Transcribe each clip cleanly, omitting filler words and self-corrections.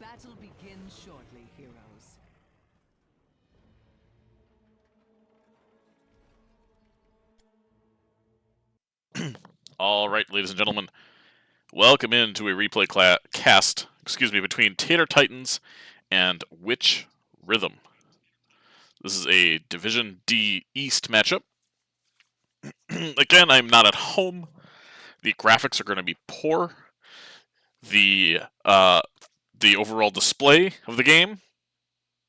Battle begins shortly, heroes. All right, ladies and gentlemen, welcome into a replay cast, between Tater Titans and Witch Rhythm. This is a Division D East matchup. Again, I'm not at home. The graphics are going to be poor. The overall display of the game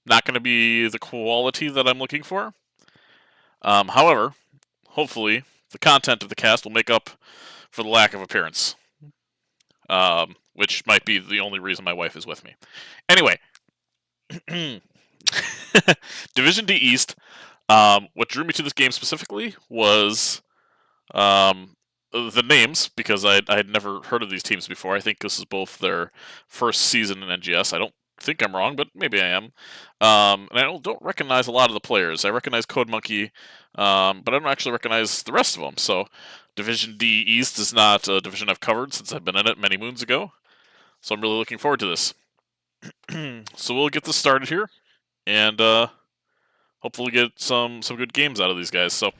not going to be the quality that I'm looking for. However, hopefully, the content of the cast will make up for the lack of appearance. Which might be the only reason my wife is with me. Anyway, Division D East. What drew me to this game specifically was the names, because I had never heard of these teams before. I think this is both their first season in NGS. I don't think I'm wrong, but maybe I am. And I don't recognize a lot of the players. I recognize Code Monkey, but I don't actually recognize the rest of them. So Division D East is not a division I've covered since I've been in it many moons ago. So I'm really looking forward to this. So we'll get this started here, and hopefully get some good games out of these guys. So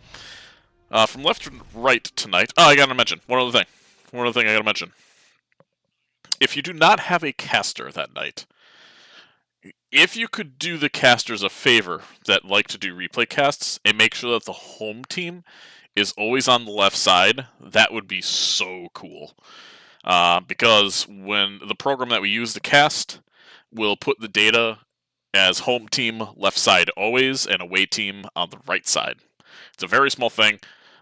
from left to right tonight. Oh, I gotta mention one other thing. I gotta mention. If you do not have a caster that night, if you could do the casters a favor that like to do replay casts and make sure that the home team is always on the left side, that would be so cool. Because when the program that we use to cast will put the data as home team left side always and away team on the right side. It's a very small thing,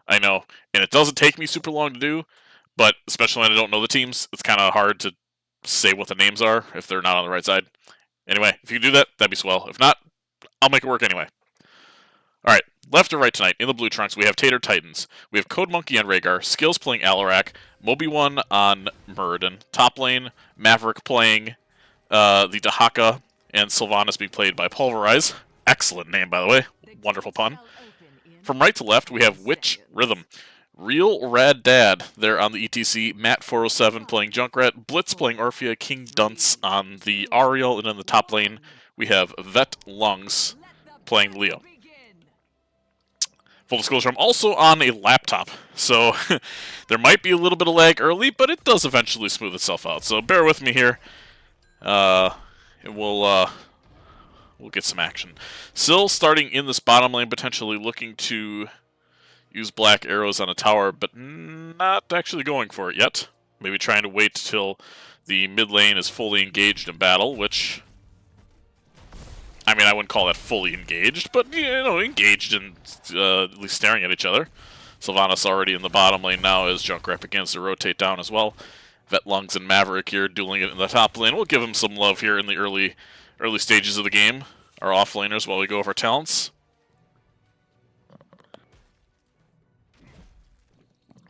I know, and it doesn't take me super long to do, but especially when I don't know the teams, it's kind of hard to say what the names are if they're not on the right side. Anyway, if you can do that, that'd be swell. If not, I'll make it work anyway. Alright, left or right tonight, in the blue trunks, we have Tater Titans. We have Code Monkey on Rhaegar, Skills playing Alarak, Moby1 on Muradin, top lane, Maverick playing the Dahaka, and Sylvanas being played by Pulverize. Excellent name, by the way. Wonderful pun. From right to left, we have Witch Rhythm. Real Rad Dad there on the ETC, Matt407 playing Junkrat, Blitz playing Orphea, King Dunce on the Ariel, and in the top lane, we have Vet Lungs playing Leo. Full disclosure, I'm also on a laptop, so there might be a little bit of lag early, but it does eventually smooth itself out, so bear with me here. And we'll get some action. Syl starting in this bottom lane, potentially looking to use black arrows on a tower, but not actually going for it yet. Maybe trying to wait till the mid lane is fully engaged in battle, which, I mean, I wouldn't call that fully engaged, but, you know, engaged and at least staring at each other. Sylvanas already in the bottom lane now as Junkrat begins to rotate down as well. Vetlungs and Maverick here dueling it in the top lane. We'll give him some love here in the early stages of the game. Our offlaners while we go over talents.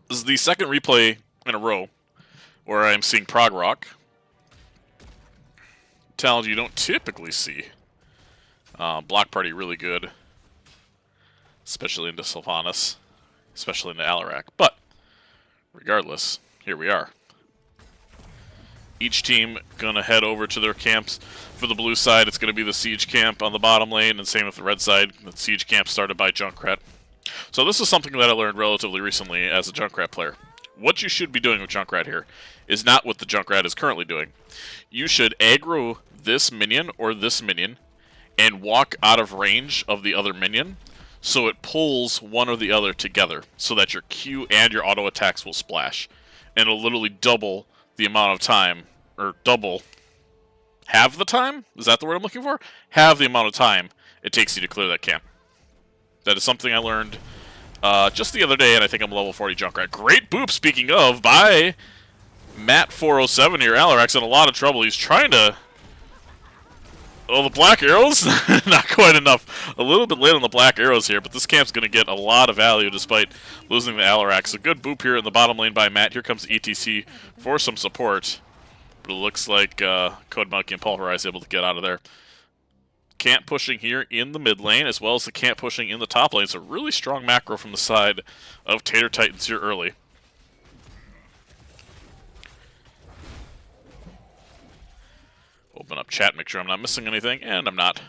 This is the second replay in a row where I'm seeing Prog Rock. Talent you don't typically see. Block Party really good. Especially into Sylvanas. Especially into Alarak. But, regardless, here we are. Each team gonna head over to their camps. For the blue side, it's gonna be the siege camp on the bottom lane, and same with the red side. The siege camp started by Junkrat. So this is something that I learned relatively recently as a Junkrat player. What you should be doing with Junkrat here is not what the Junkrat is currently doing. You should aggro this minion or this minion and walk out of range of the other minion so it pulls one or the other together so that your Q and your auto attacks will splash. And it'll literally double the amount of time, or halve the time? Is that the word I'm looking for? Halve the amount of time it takes you to clear that camp. That is something I learned just the other day, and I think I'm level 40 Junkrat. Great boop, speaking of, by Matt407 here. Alarak's in a lot of trouble. He's trying to... Oh, the black arrows? Not quite enough. A little bit late on the black arrows here, but this camp's going to get a lot of value despite losing the Alarak. So good boop here in the bottom lane by Matt. Here comes ETC for some support. But it looks like Code Monkey and Pulverize able to get out of there. Camp pushing here in the mid lane, as well as the camp pushing in the top lane. It's a really strong macro from the side of Tater Titans here early. Open up up chat, make sure I'm not missing anything, and I'm not.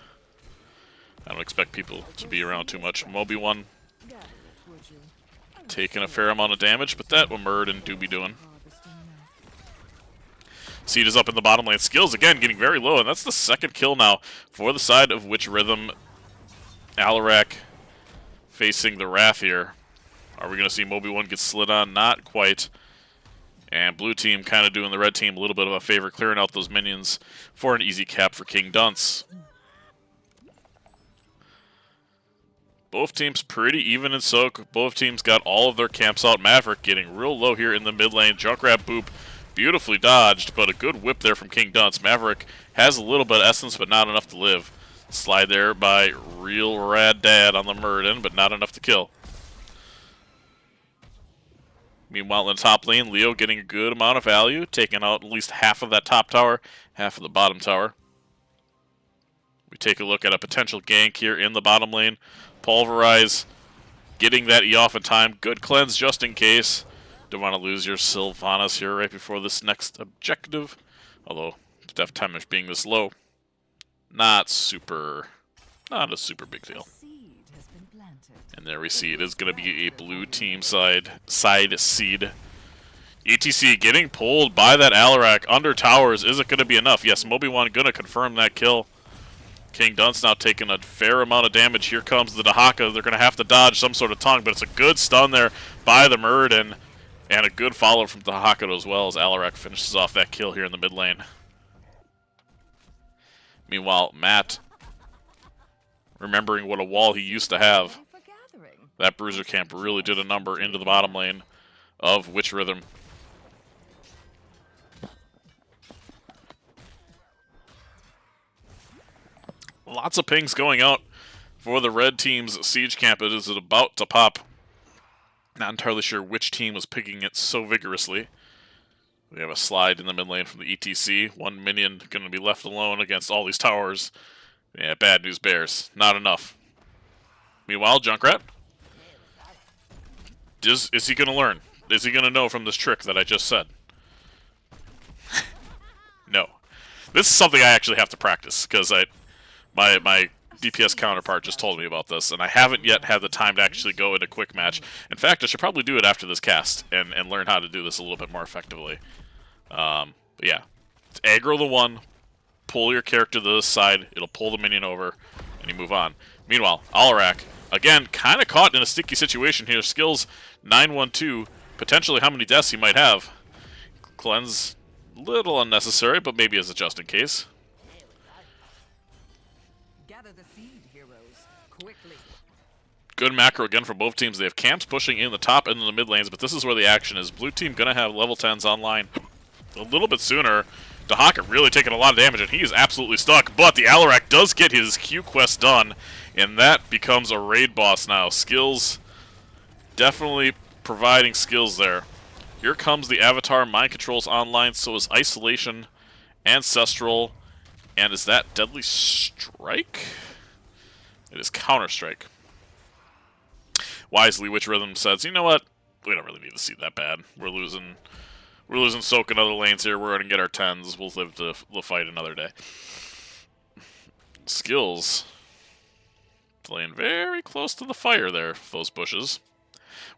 I don't expect people to be around too much. Moby1 taking a fair amount of damage, but that what Murd and do be doing. Seed is up in the bottom lane. Skills, again, getting very low, and that's the second kill now for the side of Witch Rhythm. Alarak facing the Wrath here. Are we going to see Moby1 get slid on? Not quite. And blue team kind of doing the red team a little bit of a favor, clearing out those minions for an easy cap for King Dunce. Both teams pretty even in soak. Both teams got all of their camps out. Maverick getting real low here in the mid lane. Junkrat boop beautifully dodged, but a good whip there from King Dunce. Maverick has a little bit of essence, but not enough to live. Slide there by Real Rad Dad on the Murden, but not enough to kill. Meanwhile, in the top lane, Leo getting a good amount of value, taking out at least half of that top tower, half of the bottom tower. We take a look at a potential gank here in the bottom lane. Pulverize, getting that E off in time. Good cleanse just in case. Don't want to lose your Sylvanas here right before this next objective. Although, Death Timish being this low, not a super big deal. And there we see it is going to be a blue team side seed. ETC getting pulled by that Alarak under towers. Is it going to be enough? Yes, Moby1 going to confirm that kill. King Dunce now taking a fair amount of damage. Here comes the Dahaka. They're going to have to dodge some sort of tongue, but it's a good stun there by the Murden. And a good follow from Dahaka as well as Alarak finishes off that kill here in the mid lane. Meanwhile, Matt, remembering what a wall he used to have, that Bruiser Camp really did a number into the bottom lane of Witch Rhythm. Lots of pings going out for the red team's siege camp. It is about to pop. Not entirely sure which team was picking it so vigorously. We have a slide in the mid lane from the ETC. One minion going to be left alone against all these towers. Yeah, bad news bears. Not enough. Meanwhile, Junkrat. Is he going to learn? Is he going to know from this trick that I just said? No. This is something I actually have to practice, because my DPS counterpart just told me about this, and I haven't yet had the time to actually go into quick match. In fact, I should probably do it after this cast and learn how to do this a little bit more effectively. But yeah, it's aggro the one, pull your character to this side, it'll pull the minion over, and you move on. Meanwhile, Alarak, again, kind of caught in a sticky situation here. Skills 912, potentially how many deaths he might have. Cleanse, little unnecessary, but maybe as a just in case. Good macro again for both teams. They have camps pushing in the top and in the mid lanes, but this is where the action is. Blue team going to have level 10s online a little bit sooner. Dahaka really taking a lot of damage, and he is absolutely stuck, but the Alarak does get his Q quest done, and that becomes a raid boss now. Skills, definitely providing skills there. Here comes the Avatar Mind Controls online, so is Isolation, Ancestral, and is that Deadly Strike? It is Counter-Strike. Wisely, Witch Rhythm says, you know what? We don't really need to see that bad. We're losing soak in other lanes here. We're going to get our 10s. We'll live to the fight another day. Skills. Playing very close to the fire there, those bushes.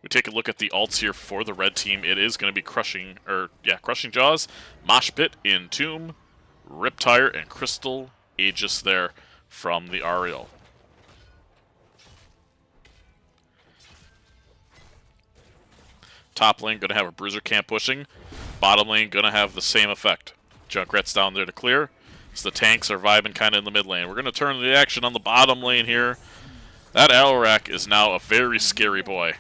We take a look at the alts here for the red team. It is going to be Crushing Jaws, Mosh Pit, Entomb, Riptire, and Crystal Aegis there from the Ariel. Top lane going to have a Bruiser Camp pushing. Bottom lane going to have the same effect. Junkrat's down there to clear. So the tanks are vibing kind of in the mid lane. We're going to turn the action on the bottom lane here. That Alarak is now a very scary boy.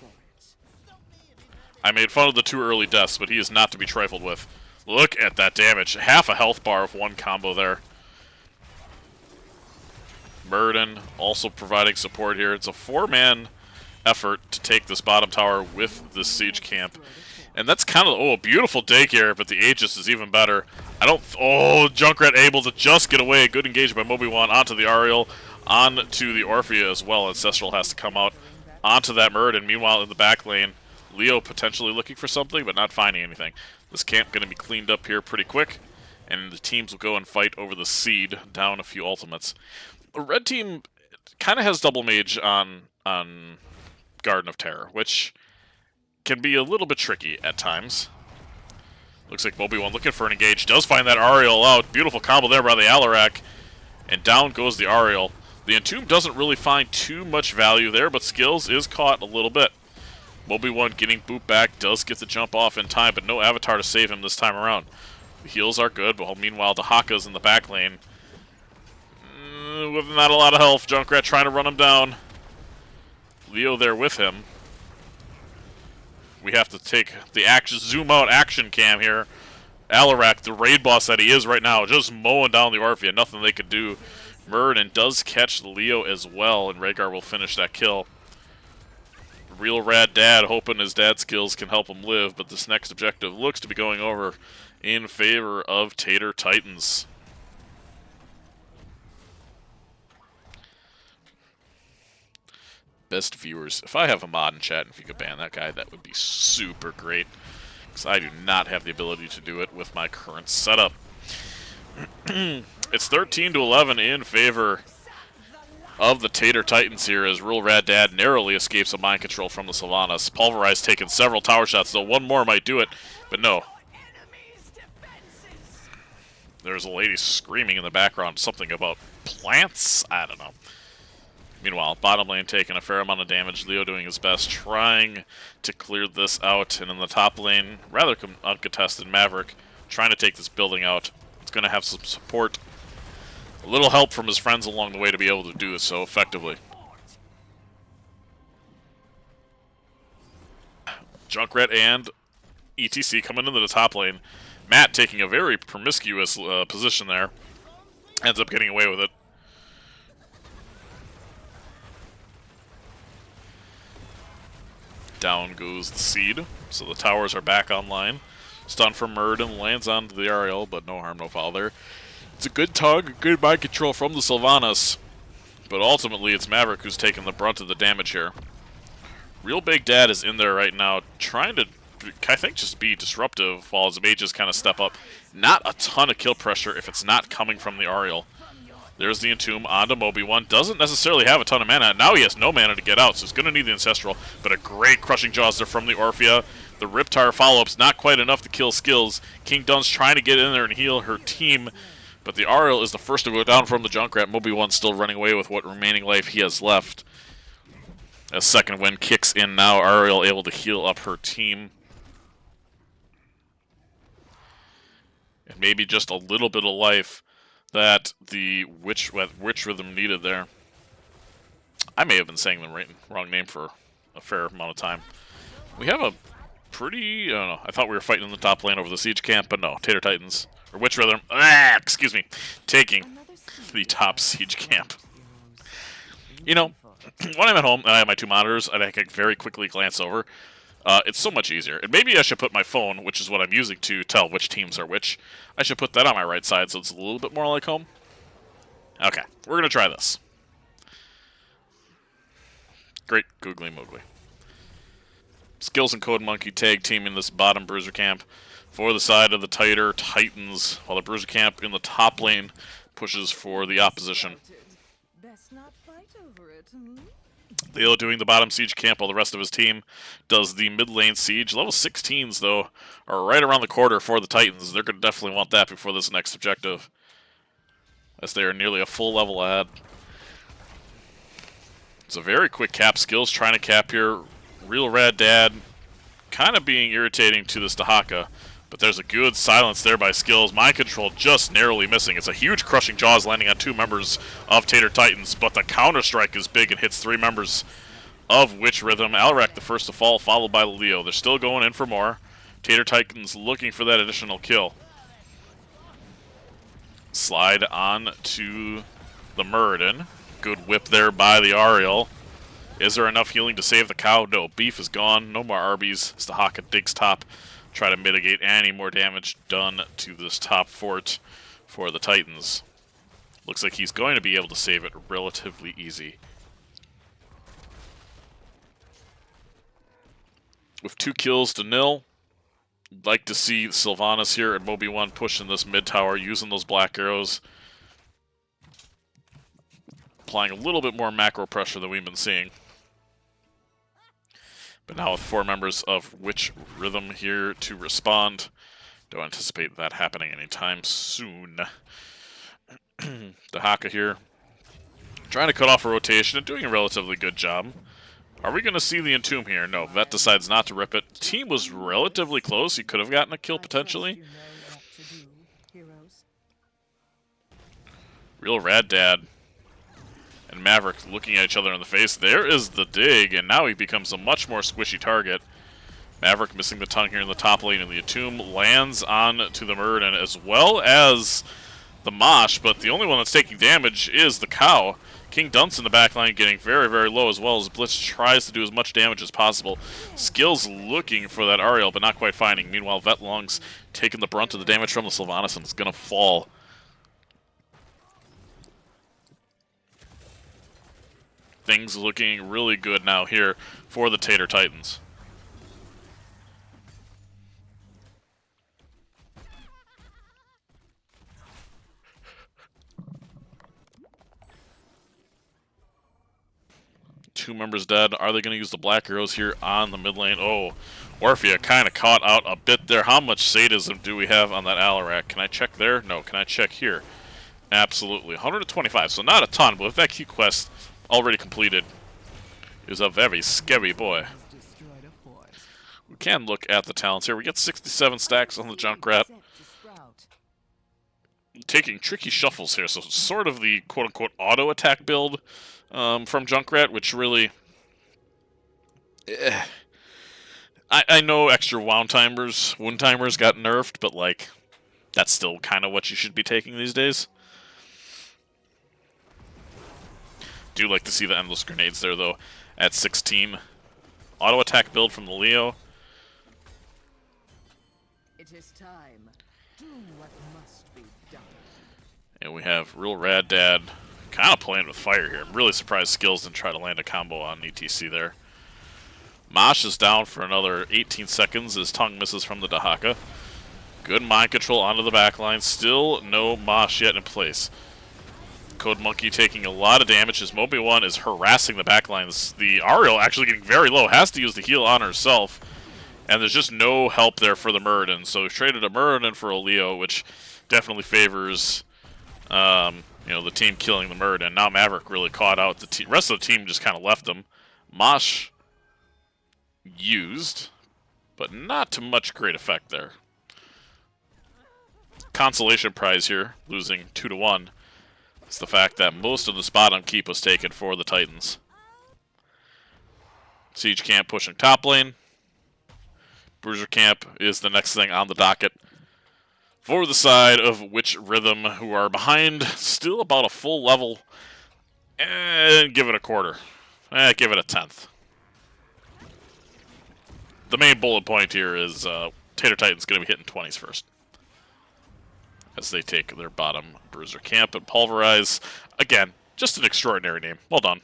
I made fun of the 2 early deaths, but he is not to be trifled with. Look at that damage. Half a health bar of one combo there. Murden also providing support here. It's a 4-man effort to take this bottom tower with this siege camp. And that's kind of, oh, a beautiful daycare, but the Aegis is even better. Junkrat able to just get away. Good engagement by Moby1 onto the Ariel, onto the Orphea as well. Ancestral has to come out onto that Murden. Meanwhile, in the back lane, Leo potentially looking for something, but not finding anything. This camp going to be cleaned up here pretty quick. and the teams will go and fight over the seed, down a few ultimates. The red team kind of has double mage on Garden of Terror, which can be a little bit tricky at times. Looks like Obi-Wan looking for an engage. Does find that Ariel out. Beautiful combo there by the Alarak. And down goes the Ariel. The Entomb doesn't really find too much value there, but Skills is caught a little bit. Obi-Wan getting boot back, does get the jump off in time, but no Avatar to save him this time around. The heals are good, but meanwhile, Dahaka's in the back lane. With not a lot of health. Junkrat trying to run him down. Leo there with him. We have to take the action, zoom out action cam here. Alarak, the raid boss that he is right now, just mowing down the Orphea. Nothing they could do. Muradin does catch the Leo as well, and Rhaegar will finish that kill. Real rad dad hoping his dad skills can help him live, but this next objective looks to be going over in favor of Tater Titans. Best viewers. If I have a mod in chat, and if you could ban that guy, that would be super great. Because I do not have the ability to do it with my current setup. It's 13-11 in favor of the Tater Titans here, as Real Rad Dad narrowly escapes a mind control from the Sylvanas. Pulverize taking several tower shots, though one more might do it, but no. There's a lady screaming in the background, something about plants? I don't know. Meanwhile, bottom lane taking a fair amount of damage. Leo doing his best, trying to clear this out. And in the top lane, rather uncontested, Maverick trying to take this building out. It's going to have some support. A little help from his friends along the way to be able to do it so effectively. Junkrat and ETC coming into the top lane. Matt taking a very promiscuous position there. Ends up getting away with it. Down goes the seed, so the towers are back online. Stun from Muradin, lands onto the Ariel, but no harm, no foul there. It's a good tug, good mind control from the Sylvanas, but ultimately it's Maverick who's taking the brunt of the damage here. Real Big Dad is in there right now, trying to, I think, just be disruptive while his mages kind of step up. Not a ton of kill pressure if it's not coming from the Ariel. There's the Entomb onto Obi-Wan. Doesn't necessarily have a ton of mana. Now he has no mana to get out, so he's going to need the Ancestral. But a great Crushing Jaws there from the Orphea. The Riptire follow-up's not quite enough to kill Skills. King Dun's trying to get in there and heal her team. But the Ariel is the first to go down from the Junkrat. Obi-Wan's still running away with what remaining life he has left. A second wind kicks in now. Ariel able to heal up her team. And maybe just a little bit of life that the Witch Rhythm needed there. I may have been saying the wrong name for a fair amount of time. We have a pretty, I don't know, I thought we were fighting in the top lane over the siege camp, but no, Tater Titans, or Witch Rhythm, excuse me, taking the top siege camp. You know, when I'm at home and I have my two monitors, and I can very quickly glance over, it's so much easier. And maybe I should put my phone, which is what I'm using to tell which teams are which, I should put that on my right side so it's a little bit more like home. Okay, we're going to try this. Great googly moogly. Skills and Code Monkey tag team in this bottom bruiser camp for the side of the Tater Titans, while the bruiser camp in the top lane pushes for the opposition. Best not fight over it, hmm? Leo doing the bottom siege camp while the rest of his team does the mid lane siege. Level 16s, though, are right around the corner for the Titans. They're going to definitely want that before this next objective, as they are nearly a full level ahead. It's a very quick cap. Skills trying to cap here. Real Rad Dad kind of being irritating to this Dahaka, but there's a good silence there by Skills. Mind Control just narrowly missing. It's a huge Crushing Jaws landing on two members of Tater Titans, but the counter-strike is big and hits three members of Witch Rhythm. Alrak the first to fall, followed by Leo. They're still going in for more. Tater Titans looking for that additional kill. Slide on to the Muradin. Good whip there by the Ariel. Is there enough healing to save the cow? No. Beef is gone. No more Arby's. As the Haka digs top. Try to mitigate any more damage done to this top fort for the Titans. Looks like he's going to be able to save it relatively easy. With 2 kills to 0, Like to see Sylvanas here and Moby1 pushing this mid tower, using those black arrows. Applying a little bit more macro pressure than we've been seeing. But now with 4 members of Witch Rhythm here to respond, don't anticipate that happening anytime soon. Dahaka here, trying to cut off a rotation and doing a relatively good job. Are we going to see the Entomb here? No, Vet decides not to rip it. Team was relatively close. He could have gotten a kill potentially. Real Rad Dad and Maverick looking at each other in the face. There is the dig, and now he becomes a much more squishy target. Maverick missing the tongue here in the top lane, and the Entomb lands on to the Muradin as well as the Mosh, but the only one that's taking damage is the Cow. King Dunce in the backline getting very, very low as well as Blitz tries to do as much damage as possible. Skills looking for that Ariel, but not quite finding. Meanwhile, Vetlong's taking the brunt of the damage from the Sylvanas and it's going to fall. Things looking really good now here for the Tater Titans. Two members dead. Are they going to use the black arrows here on the mid lane? Oh, Orphea kind of caught out a bit there. How much sadism do we have on that Alarak? Can I check there? No. Can I check here? Absolutely. 125, so not a ton, but with that key quest already completed, is a very scary boy. We can look at the talents here. We get 67 stacks on the Junkrat. Taking tricky shuffles here, so sort of the quote-unquote auto-attack build from Junkrat, which really... I know extra wound timers got nerfed, but, like, that's still kind of what you should be taking these days. Do like to see the endless grenades there, though, at 16. Auto-attack build from the Leo. It is time. Do what must be done. And we have Real Rad Dad kind of playing with fire here. I'm really surprised Skills didn't try to land a combo on ETC there. Mosh is down for another 18 seconds as Tongue misses from the Dahaka. Good mind control onto the backline. Still no Mosh yet in place. Code Monkey taking a lot of damage as Moby1 is harassing the backlines. The Ariel actually getting very low. Has to use the heal on herself. And there's just no help there for the Muradin. So we've traded a Muradin for a Leo, which definitely favors the team killing the Muradin. Now Maverick really caught out. The rest of the team just kind of left them. Mosh used, but not to much great effect there. Consolation prize here, losing 2-1. It's the fact that most of the spot on keep was taken for the Titans. Siege Camp pushing top lane. Bruiser Camp is the next thing on the docket for the side of Witch Rhythm, who are behind still about a full level. And give it a quarter. Give it a tenth. The main bullet point here is Tater Titan's going to be hitting 20s first, as they take their bottom Bruiser Camp and Pulverize. Again, just an extraordinary name. Well done.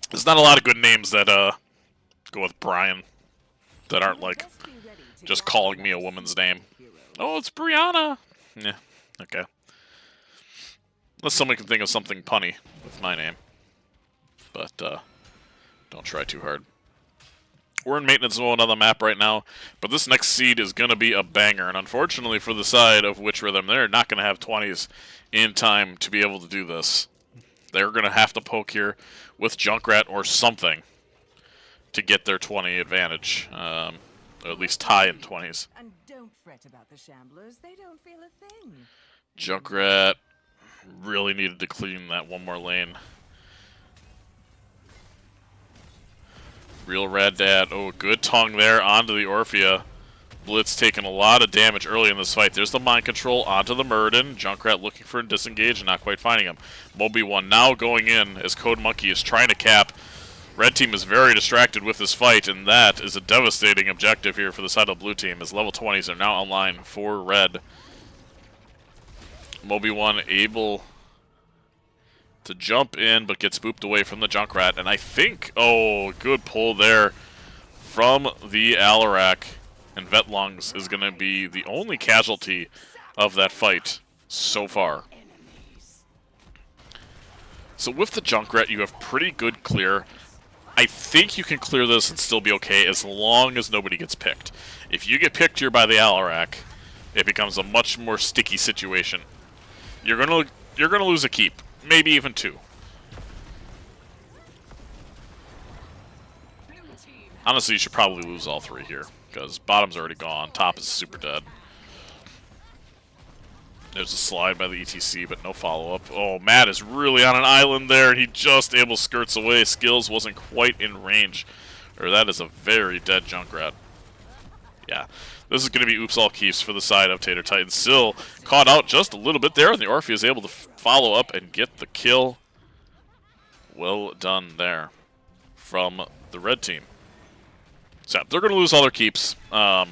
There's not a lot of good names that go with Brian that aren't like just calling me a woman's name. Oh, it's Brianna. Yeah, okay. Unless someone can think of something punny with my name. But don't try too hard. We're in maintenance mode on the map right now, but this next seed is going to be a banger. And unfortunately for the side of Witch Rhythm, they're not going to have 20s in time to be able to do this. They're going to have to poke here with Junkrat or something to get their 20 advantage, or at least tie in 20s. And don't fret about the Shamblers. They don't feel a thing. Junkrat really needed to clean that one more lane. Real Rad Dad. Oh, good tongue there onto the Orphea. Blitz taking a lot of damage early in this fight. There's the mind control onto the Muradin. Junkrat looking for a disengage and not quite finding him. Moby1 now going in as Code Monkey is trying to cap. Red team is very distracted with this fight, and that is a devastating objective here for the side of the blue team, as level 20s are now online for red. Moby1 able to jump in, but gets booped away from the Junkrat. And I think, oh, good pull there from the Alarak. And Vetlungs is going to be the only casualty of that fight so far. So with the Junkrat, you have pretty good clear. I think you can clear this and still be okay as long as nobody gets picked. If you get picked here by the Alarak, it becomes a much more sticky situation. You're gonna lose a keep, maybe even 2. Honestly, you should probably lose all 3 here, because bottom's already gone, top is super dead. There's a slide by the ETC, but no follow-up. Oh, Matt is really on an island there, and he just able skirts away. Skills wasn't quite in range. Or that is a very dead Junkrat. Yeah, this is going to be oops all keeps for the side of Tater Titan. Still caught out just a little bit there, and the Orphea is able to follow up and get the kill. Well done there from the red team. So they're going to lose all their keeps. Oh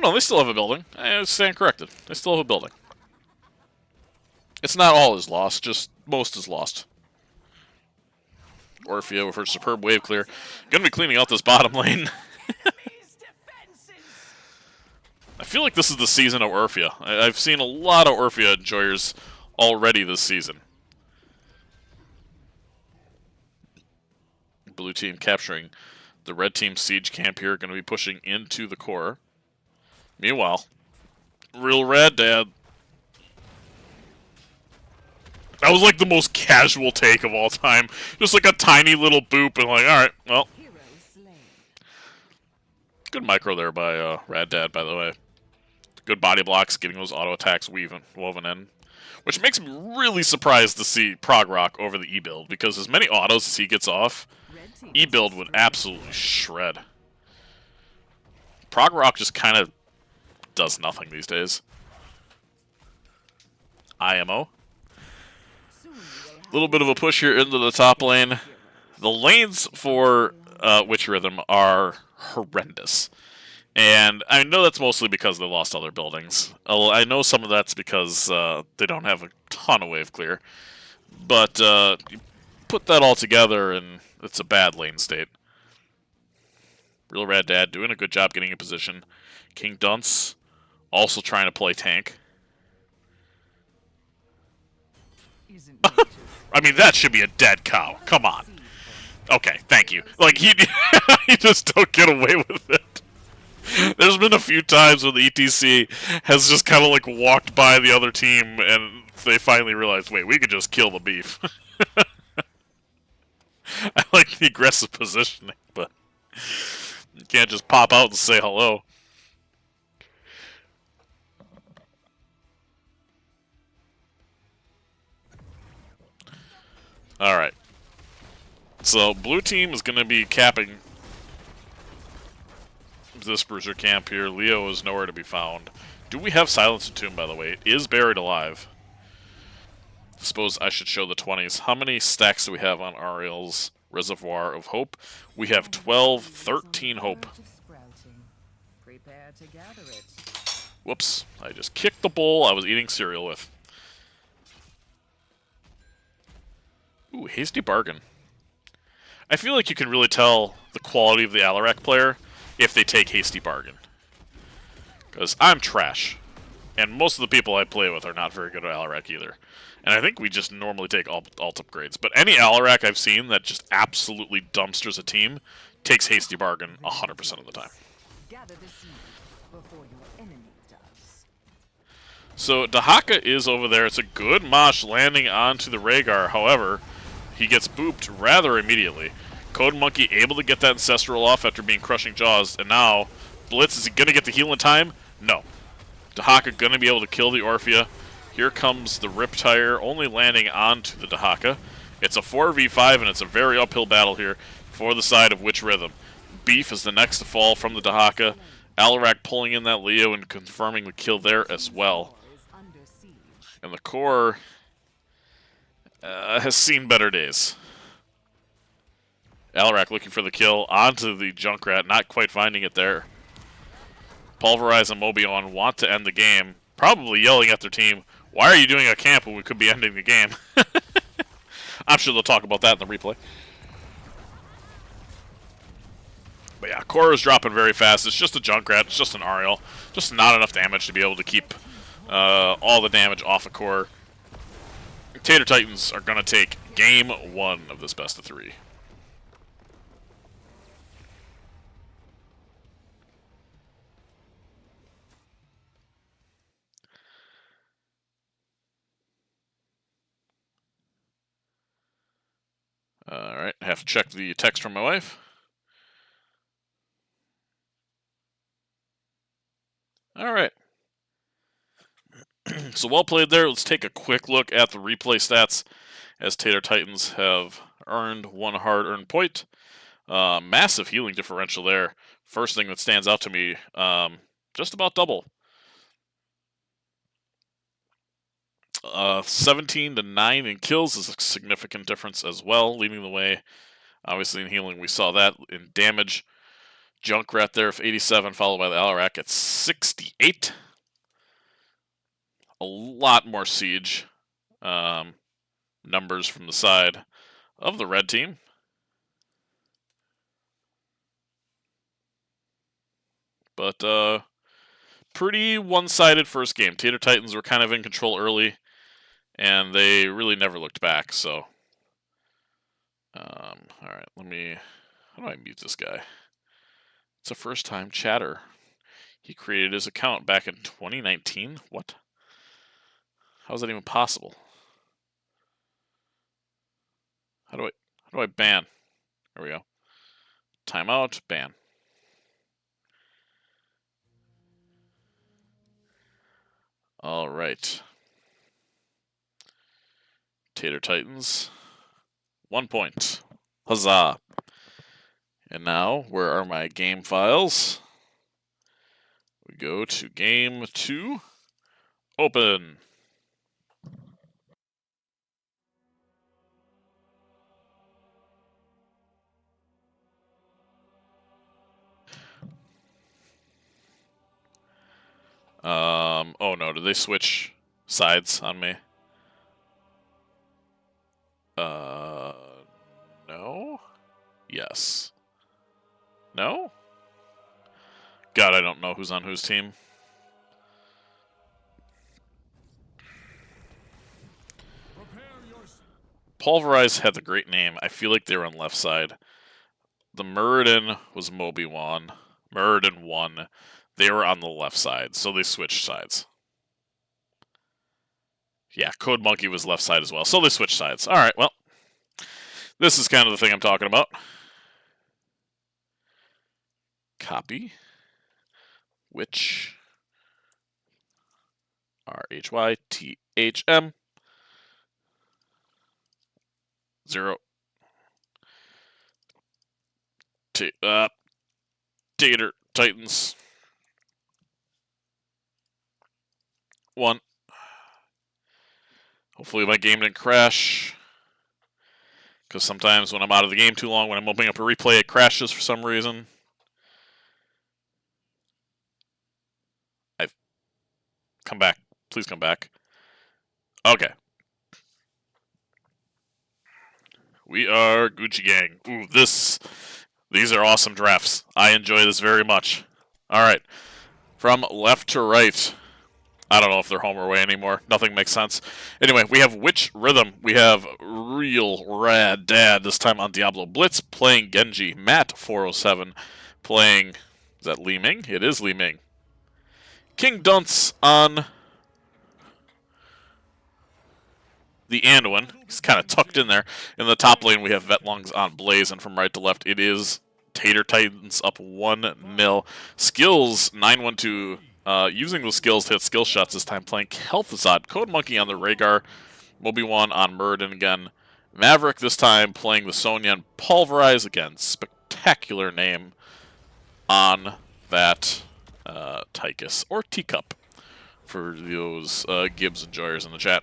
no, they still have a building. I stand corrected. They still have a building. It's not all is lost, just most is lost. Orphea with her superb wave clear. Gonna be cleaning out this bottom lane. I feel like this is the season of Orphea. I've seen a lot of Orphea enjoyers already this season. Blue team capturing the red team siege camp here. Going to be pushing into the core. Meanwhile, Real Rad Dad. That was like the most casual take of all time. Just like a tiny little boop and like, alright, well. Good micro there by Rad Dad, by the way. Good body blocks, getting those auto attacks woven in. Which makes me really surprised to see Prog Rock over the E-Build, because as many autos as he gets off, E-Build would absolutely shred. Prog Rock just kind of does nothing these days. IMO. A little bit of a push here into the top lane. The lanes for Witch Rhythm are horrendous. And I know that's mostly because they lost all their buildings. I know some of that's because they don't have a ton of wave clear. But you put that all together and it's a bad lane state. Real Rad Dad doing a good job getting in position. King Dunce also trying to play tank. I mean, that should be a dead cow. Come on. Okay, thank you. Like, he just don't get away with it. There's been a few times when the ETC has just kind of like walked by the other team and they finally realized, wait, we could just kill the beef. I like the aggressive positioning, but you can't just pop out and say hello. Alright. So, blue team is going to be capping this bruiser camp here. Leo is nowhere to be found. Do we have Silence and Tomb, by the way? It is buried alive. Suppose I should show the 20s. How many stacks do we have on Ariel's Reservoir of Hope? We have 12, 13 hope. Whoops. I just kicked the bowl I was eating cereal with. Ooh, Hasty Bargain. I feel like you can really tell the quality of the Alarak player if they take Hasty Bargain. Because I'm trash. And most of the people I play with are not very good at Alarak either. And I think we just normally take alt upgrades. But any Alarak I've seen that just absolutely dumpsters a team takes Hasty Bargain 100% of the time. So Dahaka is over there. It's a good mosh landing onto the Rhaegar. However, he gets booped rather immediately. Code Monkey able to get that Ancestral off after being Crushing Jaws. And now, Blitz, is he going to get the heal in time? No. Dahaka going to be able to kill the Orphea. Here comes the Riptire, only landing onto the Dahaka. It's a 4v5, and it's a very uphill battle here for the side of Witch Rhythm. Beef is the next to fall from the Dahaka. Alarak pulling in that Leo and confirming the kill there as well. And the core has seen better days. Alarak looking for the kill onto the Junkrat, not quite finding it there. Pulverize and Mobion want to end the game, probably yelling at their team, Why are you doing a camp when we could be ending the game? I'm sure they'll talk about that in the replay. But yeah, Core is dropping very fast. It's just a Junkrat. It's just an Ariel. Just not enough damage to be able to keep all the damage off of Core. Tater Titans are going to take game 1 of this best of 3. Alright, I have to check the text from my wife. Alright. So well played there. Let's take a quick look at the replay stats as Tater Titans have earned 1 hard-earned point. Massive healing differential there. First thing that stands out to me, just about double. 17 to 9 in kills is a significant difference as well, leading the way. Obviously in healing we saw that. In damage, Junkrat there of 87, followed by the Alarak at 68. A lot more siege numbers from the side of the red team. But pretty one-sided first game. Tater Titans were kind of in control early, and they really never looked back. So, all right, how do I mute this guy? It's a first-time chatter. He created his account back in 2019. What? How is that even possible? How do I ban? There we go. Timeout, ban. All right. Tater Titans, 1 point. Huzzah. And now, where are my game files? We go to game 2. Open. Oh no, did they switch sides on me? No? Yes. No? God, I don't know who's on whose team. Pulverize had the great name. I feel like they were on left side. The Muradin was Moby-Wan. Muradin won. They were on the left side, so they switched sides. Yeah, Code Monkey was left side as well, so they switched sides. Alright, well. This is kind of the thing I'm talking about. Copy. Which RHYTHM 0 Tater Titans 1. Hopefully my game didn't crash, because sometimes when I'm out of the game too long, when I'm opening up a replay, it crashes for some reason. Come back. Please come back. Okay. We are Gucci Gang. Ooh, these are awesome drafts. I enjoy this very much. Alright. From left to right. I don't know if they're home or away anymore. Nothing makes sense. Anyway, we have Witch Rhythm. We have Real Rad Dad, this time on Diablo Blitz, playing Genji. Matt 407 playing... Is that Li Ming? It is Li Ming. King Dunce on the Anduin. He's kind of tucked in there. In the top lane, we have Vetlungs on Blaze, and from right to left, it is Tater Titans up 1-0. Skills 912. Using those skills to hit skill shots this time, playing Kel'Thuzad. Code Monkey on the Rhaegar. Moby-Wan on Muradin again. Maverick this time playing the Sonya and Pulverize again. Spectacular name on that Tychus, or Teacup, for those Gibbs enjoyers in the chat.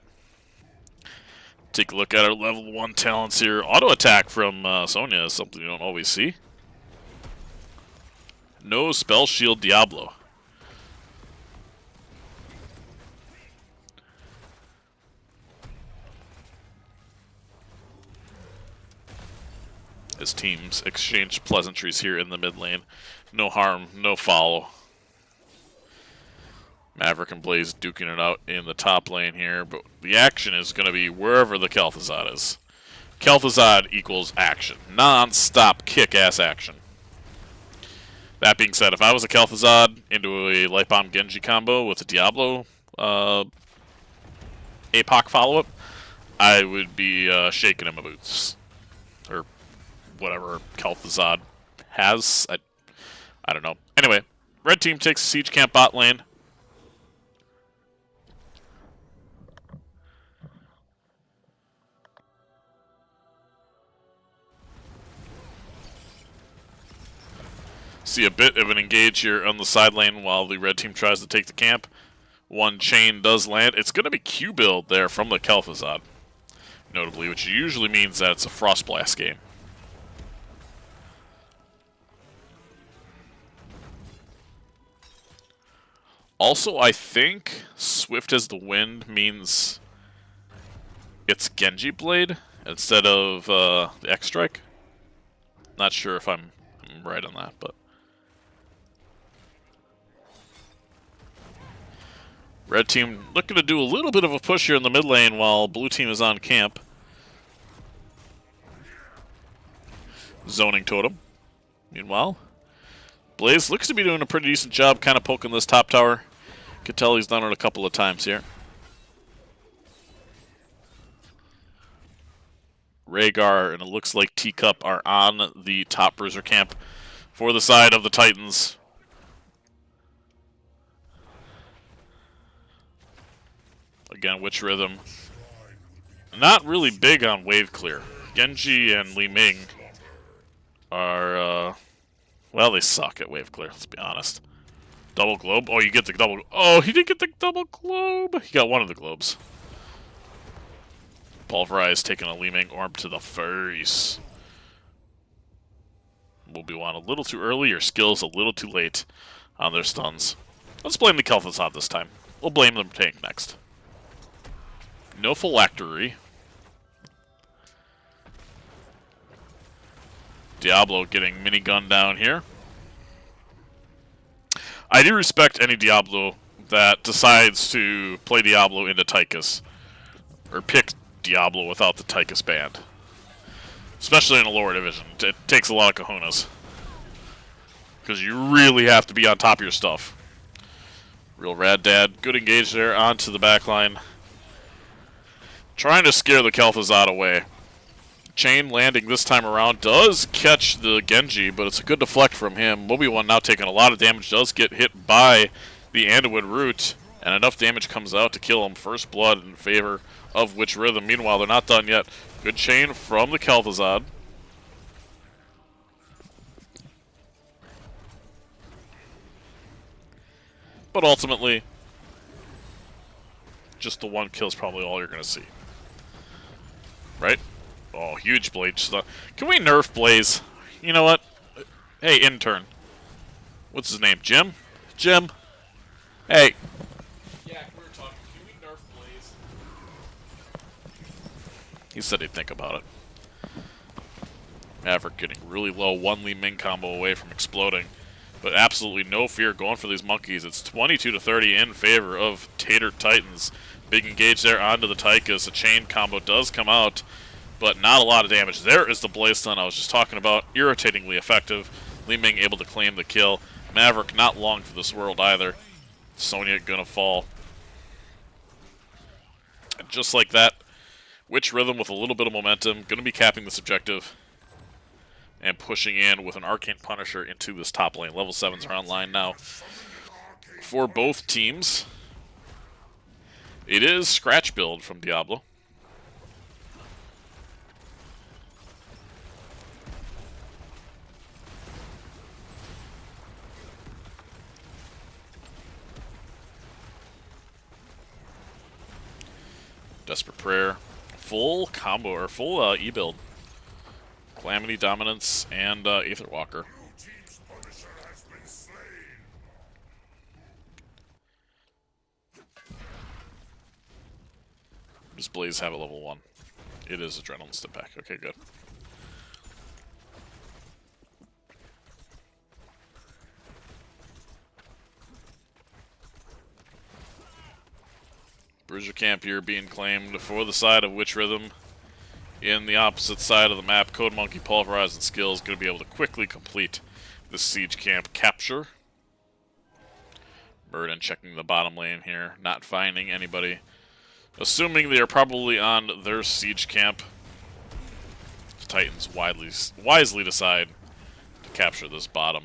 Take a look at our level 1 talents here. Auto attack from Sonya is something you don't always see. No spell shield Diablo. his teams exchange pleasantries here in the mid lane. No harm, no foul. Maverick and Blaze duking it out in the top lane here, but the action is going to be wherever the Kel'Thuzad is. Kel'Thuzad equals action. Non-stop kick-ass action. That being said, if I was a Kel'Thuzad into a Light Bomb Genji combo with a Diablo APOC follow-up, I would be shaking in my boots. Or whatever Kel'Thuzad has. I don't know. Anyway, red team takes siege camp bot lane. See a bit of an engage here on the side lane while the red team tries to take the camp. One chain does land. It's going to be Q build there from the Kel'Thuzad, notably, which usually means that it's a Frost Blast game. Also, I think Swift as the Wind means it's Genji Blade instead of the X-Strike. Not sure if I'm right on that, but... Red team looking to do a little bit of a push here in the mid lane while blue team is on camp. Zoning totem. Meanwhile, Blaze looks to be doing a pretty decent job kind of poking this top tower. Could tell he's done it a couple of times here. Rhaegar and it looks like Teacup are on the top bruiser camp for the side of the Titans. Again, Witch Rhythm. Not really big on wave clear. Genji and Li Ming are, well, they suck at wave clear, let's be honest. Double globe? Oh, you get the double... Oh, he didn't get the double globe! He got one of the globes. Pulverize taking a Li Ming orb to the face. Will be one a little too early, your skills a little too late on their stuns. Let's blame the Kel'Thuzad this time. We'll blame them tank next. No phylactery. Diablo getting minigun down here. I do respect any Diablo that decides to play Diablo into Tychus. Or pick Diablo without the Tychus band. Especially in a lower division. It takes a lot of cojones. Because you really have to be on top of your stuff. Real rad dad. Good engage there onto the backline. Trying to scare the Kel'Thuzad away. Chain landing this time around does catch the Genji, but it's a good deflect from him. Obi-Wan now taking a lot of damage, does get hit by the Anduin Root, and enough damage comes out to kill him. First blood in favor of Witch Rhythm. Meanwhile, they're not done yet. Good chain from the Kel'Thuzad. But ultimately, just the one kill is probably all you're going to see. Right? Oh, huge blade stuff. Can we nerf Blaze? You know what? Hey, intern. What's his name? Jim? Jim? Hey. Yeah, we were talking. Can we nerf Blaze? He said he'd think about it. Maverick getting really low. One Li Ming combo away from exploding. But absolutely no fear going for these monkeys. It's 22-30 in favor of Tater Titans. Big engage there onto the Tychus. A chain combo does come out, but not a lot of damage. There is the Blaze Stun I was just talking about. Irritatingly effective. Li Ming able to claim the kill. Maverick not long for this world either. Sonya gonna fall. And just like that, Witch Rhythm with a little bit of momentum. Gonna be capping this objective. And pushing in with an Arcane Punisher into this top lane. Level 7s are online now for both teams. It is Scratch build from Diablo. Desperate Prayer. Full combo, or full E-build. Calamity, Dominance, and Aetherwalker. Does Blaze have a level 1? It is Adrenaline Step Back. Okay, good. Bruiser Camp here being claimed for the side of Witch Rhythm. In the opposite side of the map, Code Monkey Pulverizing Skill is going to be able to quickly complete the Siege Camp capture. Burden checking the bottom lane here, not finding anybody. Assuming they are probably on their Siege Camp. The Titans wisely decide to capture this bottom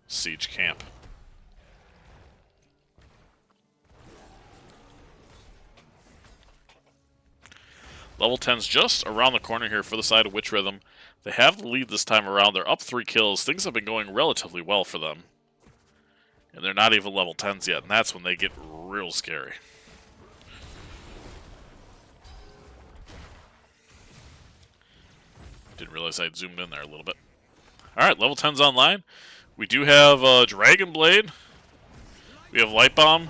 Siege Camp. Level 10's just around the corner here for the side of Witch Rhythm. They have the lead this time around. They're up 3 kills. Things have been going relatively well for them. And they're not even level 10s yet, and that's when they get real scary. Didn't realize I'd zoomed in there a little bit. Alright, level 10's online. We do have Dragon Blade. We have Light Bomb.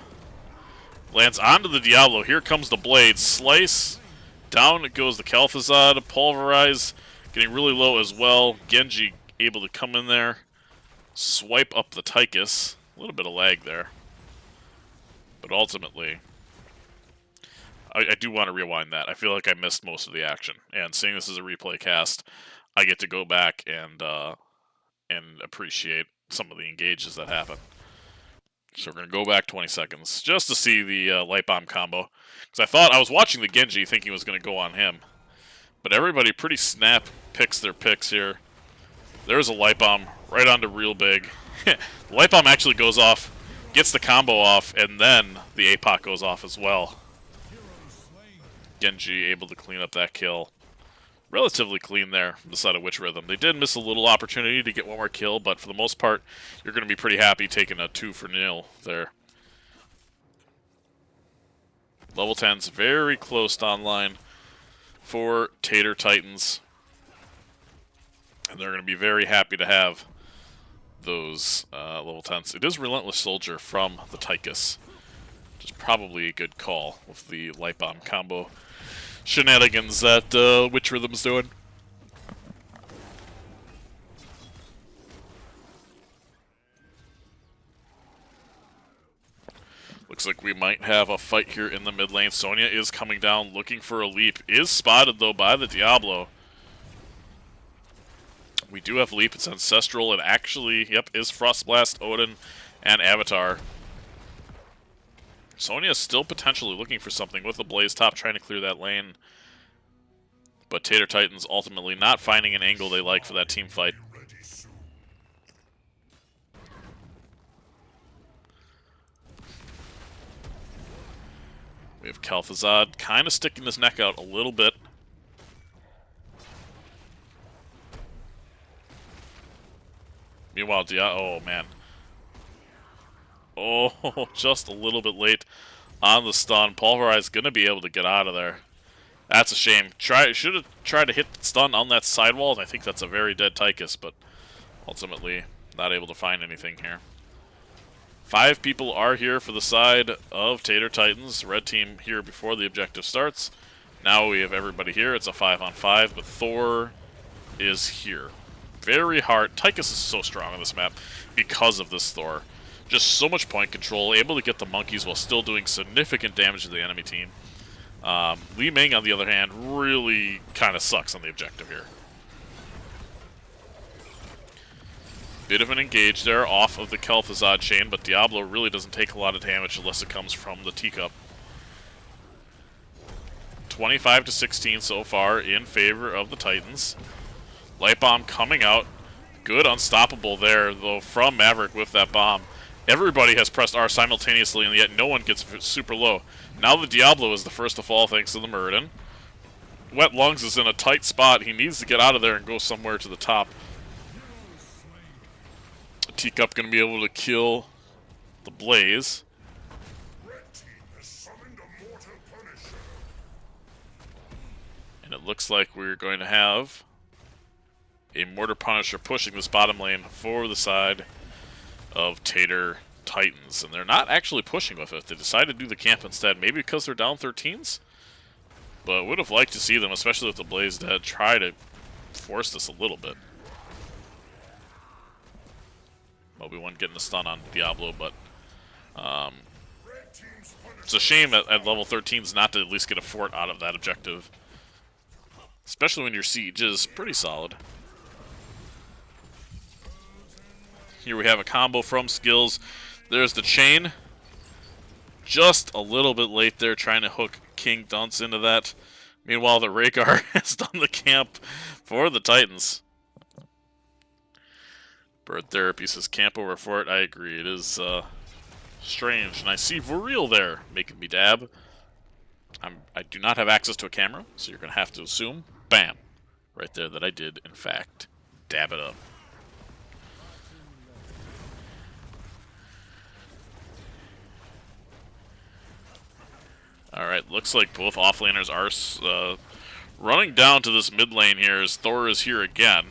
Lands onto the Diablo. Here comes the Blade. Slice. Down it goes the Kel'Thuzad. Pulverize. Getting really low as well. Genji able to come in there. Swipe up the Tychus. A little bit of lag there. But ultimately, I do want to rewind that. I feel like I missed most of the action. And seeing this as a replay cast, I get to go back and appreciate some of the engages that happen. So we're going to go back 20 seconds just to see the Light Bomb combo. Because I was watching the Genji thinking it was going to go on him. But everybody pretty snap picks their picks here. There's a Light Bomb right onto real big. The Light Bomb actually goes off, gets the combo off, and then the APOC goes off as well. Genji able to clean up that kill. Relatively clean there from the side of Witch Rhythm. They did miss a little opportunity to get one more kill, but for the most part, you're going to be pretty happy taking a 2-0 there. Level 10's very close to online for Tater Titans. And they're going to be very happy to have those level 10s. It is Relentless Soldier from the Tychus, which is probably a good call with the Light Bomb combo shenanigans that Witch Rhythm's doing. Looks like we might have a fight here in the mid lane. Sonya is coming down looking for a leap. Is spotted though by the Diablo. We do have leap. It's ancestral. It actually, yep, is Frostblast, Odin, and Avatar. Sonya is still potentially looking for something with the Blaze Top trying to clear that lane. But Tater Titans ultimately not finding an angle they like for that team fight. We have Kel'Thuzad kind of sticking his neck out a little bit. Meanwhile, oh man. Oh, just a little bit late on the stun. Pulverize going to be able to get out of there. That's a shame. Should have tried to hit the stun on that sidewall, and I think that's a very dead Tychus, but ultimately not able to find anything here. 5 people are here for the side of Tater Titans. Red team here before the objective starts. Now we have everybody here. It's a 5-on-5, but Thor is here. Very hard. Tychus is so strong on this map because of this Thor. Just so much point control, able to get the monkeys while still doing significant damage to the enemy team. Li Ming, on the other hand, really kind of sucks on the objective here. Bit of an engage there off of the Kel'Thuzad chain, but Diablo really doesn't take a lot of damage unless it comes from the teacup. 25-16 so far in favor of the Titans. Light Bomb coming out. Good unstoppable there, though, from Maverick with that bomb. Everybody has pressed R simultaneously, and yet no one gets super low. Now the Diablo is the first to fall thanks to the Muradin. Wet Lungs is in a tight spot. He needs to get out of there and go somewhere to the top. Teacup going to be able to kill the Blaze. And it looks like we're going to have a Mortar Punisher pushing this bottom lane for the side of Tater Titans. And they're not actually pushing with it. They decided to do the camp instead, maybe because they're down 13s. But would have liked to see them, especially with the Blaze dead, try to force this a little bit. Obi-Wan getting a stun on Diablo, but It's a shame at level 13s not to at least get a fort out of that objective. Especially when your siege is pretty solid. Here we have a combo from Skills. There's the chain. Just a little bit late there trying to hook King Dunce into that. Meanwhile, the Rhaegar has done the camp for the Titans. Bird Therapy says camp over fort. I agree. It is strange. And I see Voreel there making me dab. I do not have access to a camera, so you're going to have to assume, bam, right there that I did, in fact, dab it up. Alright, looks like both offlaners are running down to this mid lane here as Thor is here again.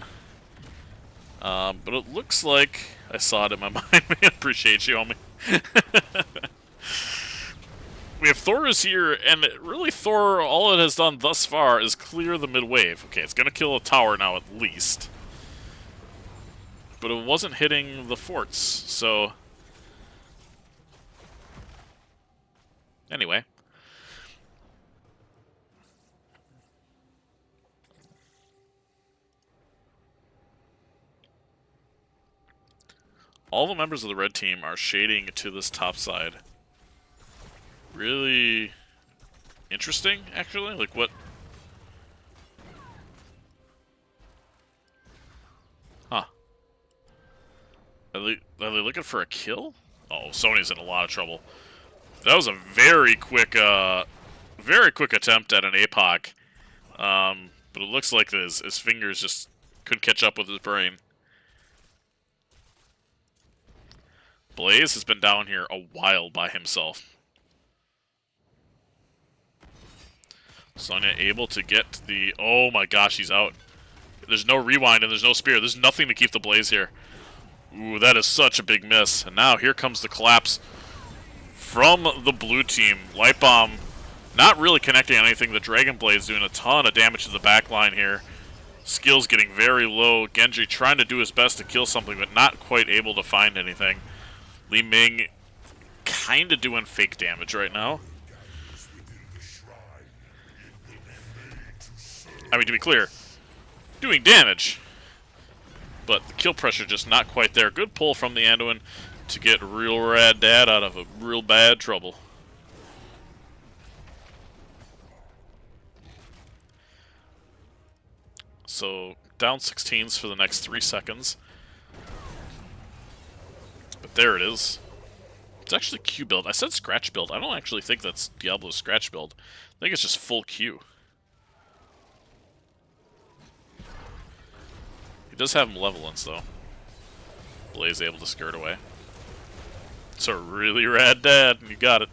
But it looks like I saw it in my mind. I appreciate you, homie. We have Thor is here, and really Thor, all it has done thus far is clear the mid wave. Okay, it's going to kill a tower now at least. But it wasn't hitting the forts, so... Anyway. All the members of the red team are shading to this top side. Really interesting, actually. Like, what? Huh. Are they looking for a kill? Oh, Sony's in a lot of trouble. That was a very quick attempt at an APOC. But it looks like his fingers just couldn't catch up with his brain. Blaze has been down here a while by himself. Sonya able to get the... Oh my gosh, he's out. There's no rewind and there's no spear. There's nothing to keep the Blaze here. Ooh, that is such a big miss. And now here comes the collapse from the blue team. Light Bomb not really connecting on anything. The Dragon Blade's doing a ton of damage to the back line here. Skills getting very low. Genji trying to do his best to kill something, but not quite able to find anything. Li Ming kind of doing fake damage right now. I mean, to be clear, doing damage. But the kill pressure just not quite there. Good pull from the Anduin to get real rad dad out of a real bad trouble. So, down 16s for the next 3 seconds. But there it is. It's actually Q build. I said scratch build. I don't actually think that's Diablo's scratch build. I think it's just full Q. He does have malevolence, though. Blaze able to skirt away. It's a really rad dad, and you got it.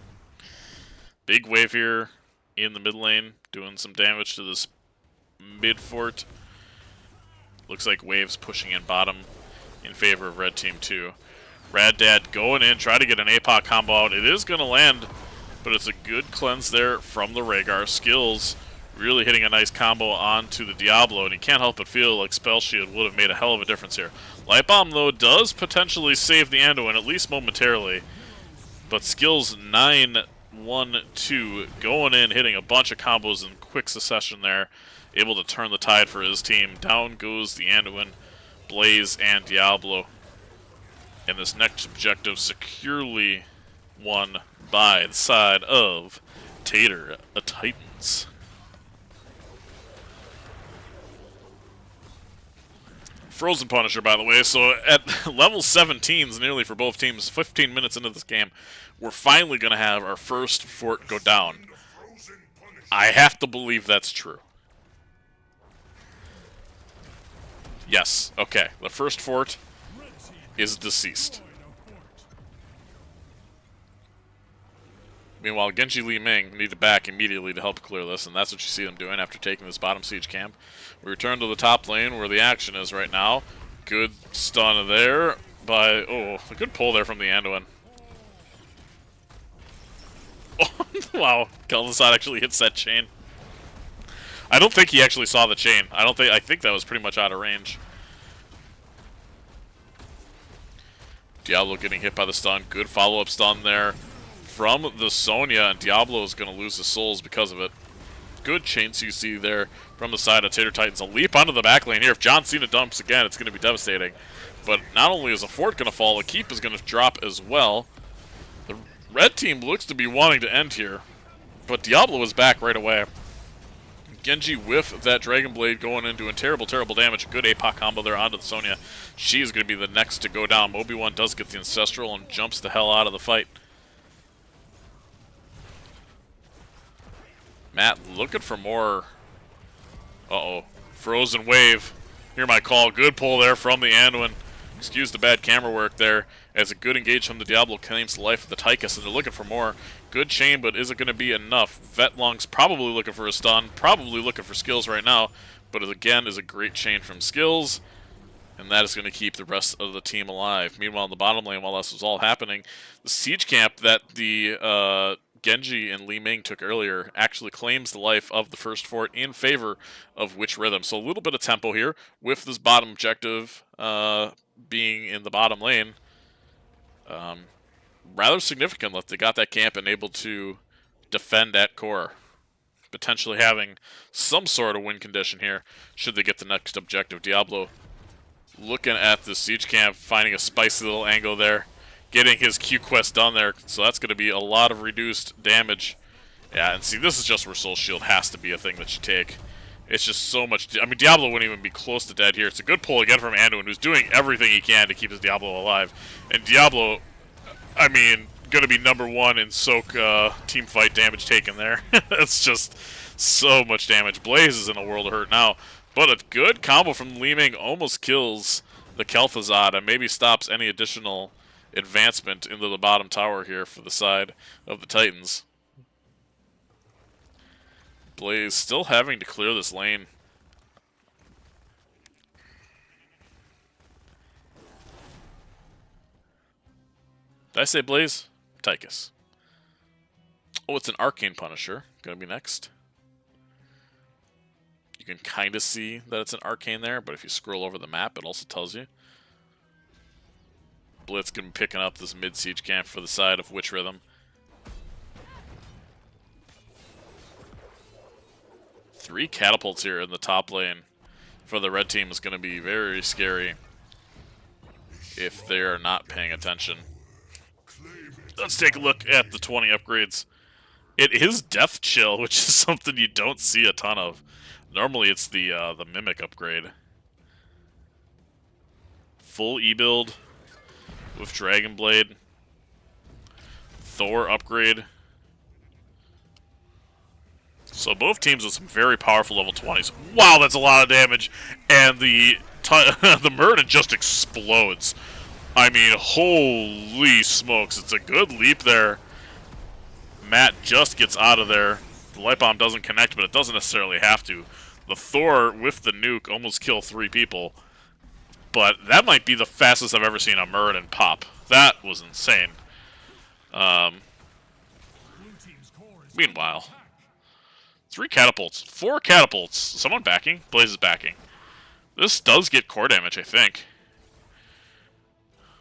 Big wave here in the mid lane, doing some damage to this mid fort. Looks like waves pushing in bottom in favor of red team too. Rad dad going in, try to get an APOC combo out. It is going to land, but it's a good cleanse there from the Rhaegar. Skills really hitting a nice combo onto the Diablo, and you can't help but feel like Spell Shield would have made a hell of a difference here. Light Bomb, though, does potentially save the Anduin, at least momentarily. But Skills 9-1-2 going in, hitting a bunch of combos in quick succession there. Able to turn the tide for his team. Down goes the Anduin, Blaze, and Diablo. And this next objective securely won by the side of Tater, a Titans. Frozen Punisher, by the way. So at level 17s, nearly for both teams, 15 minutes into this game, we're finally going to have our first fort go down. I have to believe that's true. Yes, okay. The first fort is deceased. Meanwhile, Genji Li Ming needed back immediately to help clear this, and that's what you see them doing after taking this bottom siege camp. We return to the top lane where the action is right now. Good stun there by... Oh, a good pull there from the Anduin. Oh, wow, Kel'Thuzad actually hits that chain. I don't think he actually saw the chain. I think that was pretty much out of range. Diablo getting hit by the stun. Good follow-up stun there from the Sonya, and Diablo is going to lose his souls because of it. Good chain CC there from the side of Tater Titans. A leap onto the back lane here. If John Cena dumps again, it's going to be devastating. But not only is a fort going to fall, a keep is going to drop as well. The red team looks to be wanting to end here, but Diablo is back right away. Genji with that Dragon Blade going in, doing terrible, terrible damage. A good APOC combo there onto the Sonya. She is going to be the next to go down. Obi-Wan does get the Ancestral and jumps the hell out of the fight. Matt looking for more. Uh-oh. Frozen Wave. Hear my call. Good pull there from the Anduin. Excuse the bad camera work there. As a good engage from the Diablo claims the life of the Tychus, and they're looking for more. Good chain, but is it going to be enough? Vetlong's probably looking for a stun. Probably looking for skills right now. But it, again, is a great chain from skills. And that is going to keep the rest of the team alive. Meanwhile, in the bottom lane, while this was all happening, the siege camp that the Genji and Li Ming took earlier actually claims the life of the first fort in favor of Witch Rhythm. So a little bit of tempo here with this bottom objective being in the bottom lane. Rather significant that they got that camp and able to defend at core. Potentially having some sort of win condition here should they get the next objective. Diablo looking at the siege camp, finding a spicy little angle there. Getting his Q quest done there, so that's going to be a lot of reduced damage. Yeah, and see, this is just where Soul Shield has to be a thing that you take. It's just so much. I mean, Diablo wouldn't even be close to dead here. It's a good pull again from Anduin, who's doing everything he can to keep his Diablo alive. And Diablo, I mean, going to be #1 in soak team fight damage taken there. It's just so much damage. Blaze is in a world of hurt now, but a good combo from Li Ming almost kills the Kel'Thuzad and maybe stops any additional advancement into the bottom tower here for the side of the Titans. Blaze still having to clear this lane. Did I say Blaze? Tychus. Oh, it's an Arcane Punisher. Gonna be next. You can kind of see that it's an Arcane there, but if you scroll over the map, it also tells you. Blitz going to be picking up this mid-siege camp for the side of Witch Rhythm. 3 catapults here in the top lane for the red team is going to be very scary if they are not paying attention. Let's take a look at the 20 upgrades. It is Death Chill, which is something you don't see a ton of. Normally it's the Mimic upgrade. Full E-build with Dragon Blade. Thor upgrade. So both teams with some very powerful level 20s. Wow, that's a lot of damage. And the the Murden just explodes. I mean, holy smokes. It's a good leap there. Matt just gets out of there. The light bomb doesn't connect, but it doesn't necessarily have to. The Thor with the nuke almost killed 3 people. But that might be the fastest I've ever seen a Murden pop. That was insane. Meanwhile, 3 catapults. 4 catapults. Someone backing? Blaze is backing. This does get core damage, I think.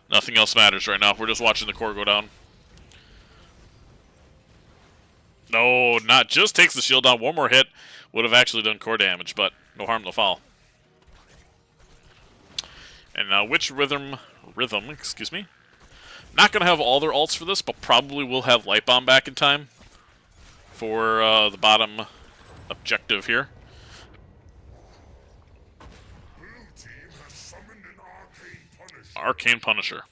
Nothing else matters right now. We're just watching the core go down. No, not just takes the shield down. One more hit would have actually done core damage, but no harm, no foul. And now Witch Rhythm, excuse me. Not going to have all their ults for this, but probably will have Light Bomb back in time for the bottom objective here. Arcane Punisher.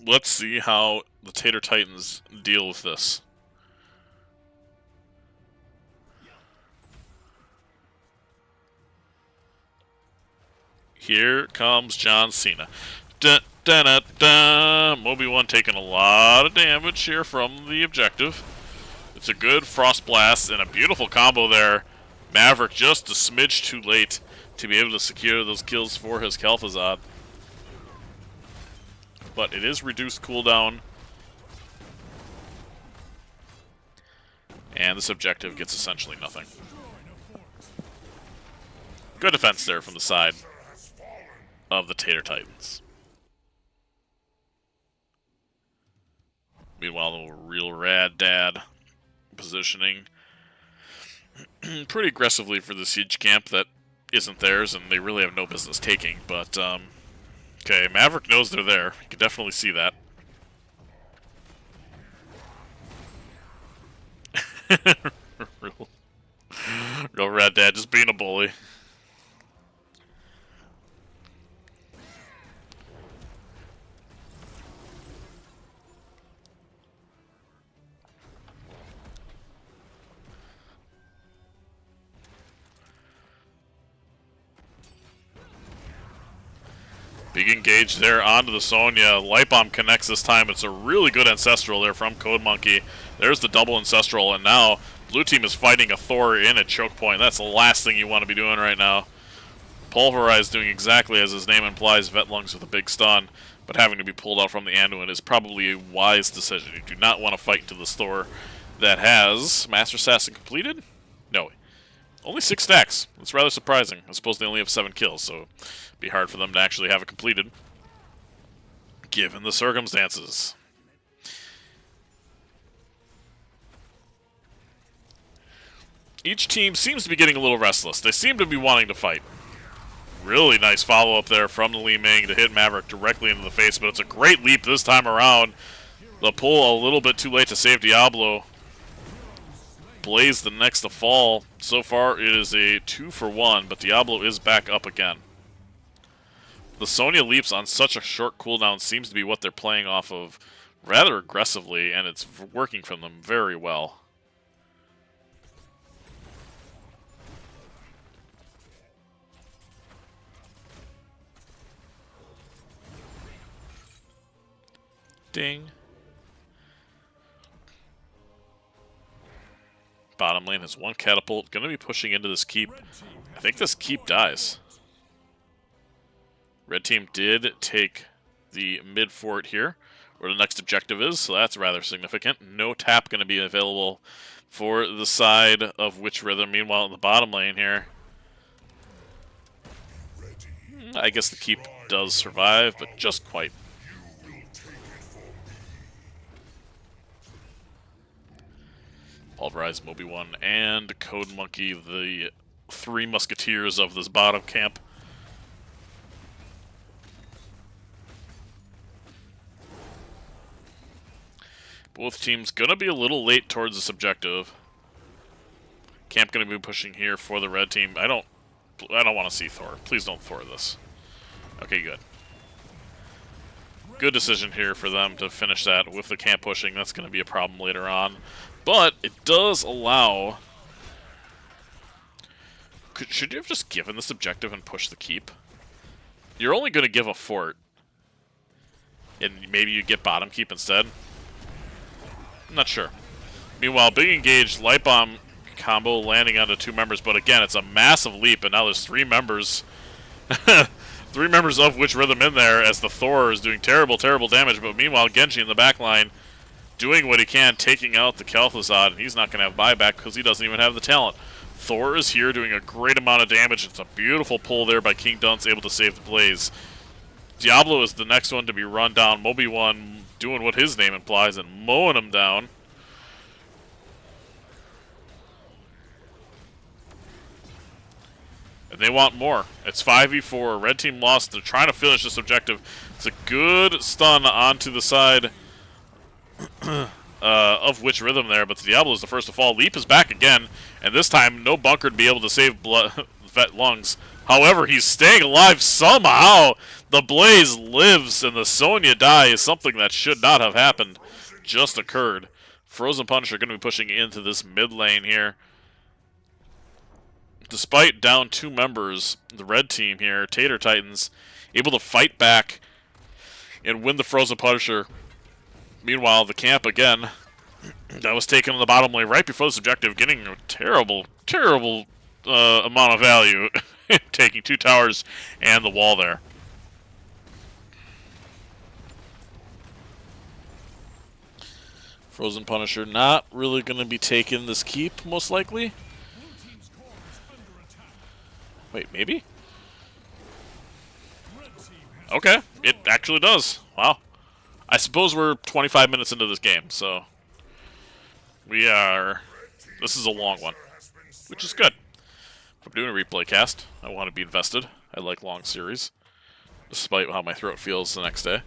Let's see how the Tater Titans deal with this. Here comes John Cena. Dun, dun, dun, dun. Obi-Wan taking a lot of damage here from the objective. It's a good Frost Blast and a beautiful combo there. Maverick just a smidge too late to be able to secure those kills for his Kel'Thuzad. But it is reduced cooldown. And this objective gets essentially nothing. Good defense there from the side of the Tater Titans. Meanwhile, the real rad dad positioning pretty aggressively for the siege camp that isn't theirs, and they really have no business taking. But okay, Maverick knows they're there. You can definitely see that. real rad dad just being a bully. Big engage there onto the Sonya. Light Bomb connects this time. It's a really good Ancestral there from Code Monkey. There's the double Ancestral, and now blue team is fighting a Thor in a choke point. That's the last thing you want to be doing right now. Pulverize doing exactly as his name implies, Vet Lungs with a big stun, but having to be pulled out from the Anduin is probably a wise decision. You do not want to fight into this Thor that has Master Assassin completed? No. Only 6 stacks. That's rather surprising. I suppose they only have 7 kills, so it'd be hard for them to actually have it completed, given the circumstances. Each team seems to be getting a little restless. They seem to be wanting to fight. Really nice follow-up there from the Li Ming to hit Maverick directly into the face, but it's a great leap this time around. The pull a little bit too late to save Diablo. Blaze the next to fall. So far it is a 2-for-1, but Diablo is back up again. The Sonya leaps on such a short cooldown seems to be what they're playing off of rather aggressively, and it's working for them very well. Ding. Bottom lane has 1 catapult. Going to be pushing into this keep. I think this keep dies. Red team did take the mid fort here, where the next objective is, so that's rather significant. No tap going to be available for the side of Witch Rhythm. Meanwhile, in the bottom lane here, I guess the keep does survive, but just quite. Pulverize, Moby-1, and Code Monkey, the 3 musketeers of this bottom camp. Both teams gonna be a little late towards this objective. Camp gonna be pushing here for the red team. I don't want to see Thor. Please don't Thor this. Okay, good. Good decision here for them to finish that with the camp pushing. That's gonna be a problem later on. But it does allow... Should you have just given this objective and pushed the keep? You're only going to give a fort. And maybe you get bottom keep instead? I'm not sure. Meanwhile, big engage, light bomb combo landing onto 2 members. But again, it's a massive leap, and now there's 3 members. 3 members of Witch Rhythm in there as the Thor is doing terrible, terrible damage. But meanwhile, Genji in the back line doing what he can, taking out the Kel'Thuzad, and he's not going to have buyback because he doesn't even have the talent. Thor is here doing a great amount of damage. It's a beautiful pull there by King Dunce, able to save the Blaze. Diablo is the next one to be run down. Moby-1 doing what his name implies and mowing him down. And they want more. It's 5v4. Red team lost. They're trying to finish this objective. It's a good stun onto the side of Witch Rhythm there, but the Diablo is the first to fall. Leap is back again, and this time no bunker to be able to save Vet Lungs. However, he's staying alive somehow. The Blaze lives, and the Sonya dies. Something that should not have happened just occurred. Frozen Punisher going to be pushing into this mid lane here. Despite down 2 members, the red team here, Tater Titans, able to fight back and win the Frozen Punisher. Meanwhile, the camp, again, that was taken on the bottom lane right before this objective, getting a terrible, terrible amount of value, taking 2 towers and the wall there. Frozen Punisher not really going to be taking this keep, most likely. Wait, maybe? Okay, it actually does. Wow. I suppose we're 25 minutes into this game, so we are. This is a long one, which is good. If I'm doing a replay cast, I want to be invested. I like long series, despite how my throat feels the next day.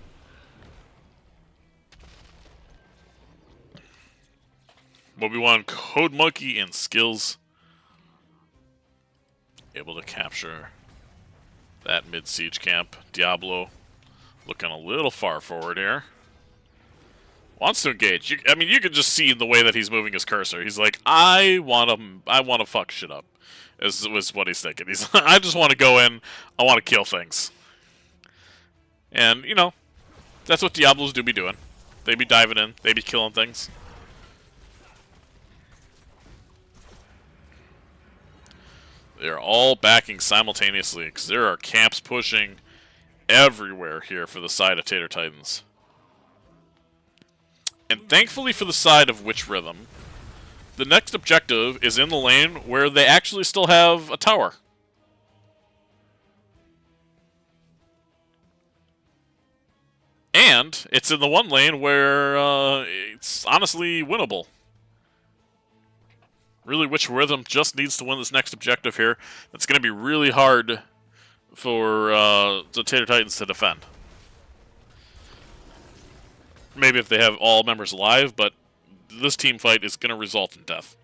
Obi-Wan Code Monkey and skills. Able to capture that mid-siege camp. Diablo looking a little far forward here. Wants to engage. I mean, you can just see the way that he's moving his cursor. He's like, I want to fuck shit up. Is what he's thinking. He's, I just want to go in. I want to kill things. And you know, that's what Diablos do be doing. They be diving in. They be killing things. They're all backing simultaneously because there are camps pushing everywhere here for the side of Tater Titans. And thankfully for the side of Witch Rhythm, the next objective is in the lane where they actually still have a tower. And it's in the one lane where it's honestly winnable. Really, Witch Rhythm just needs to win this next objective here. It's going to be really hard for the Tater Titans to defend. Maybe if they have all members alive, but this team fight is going to result in death.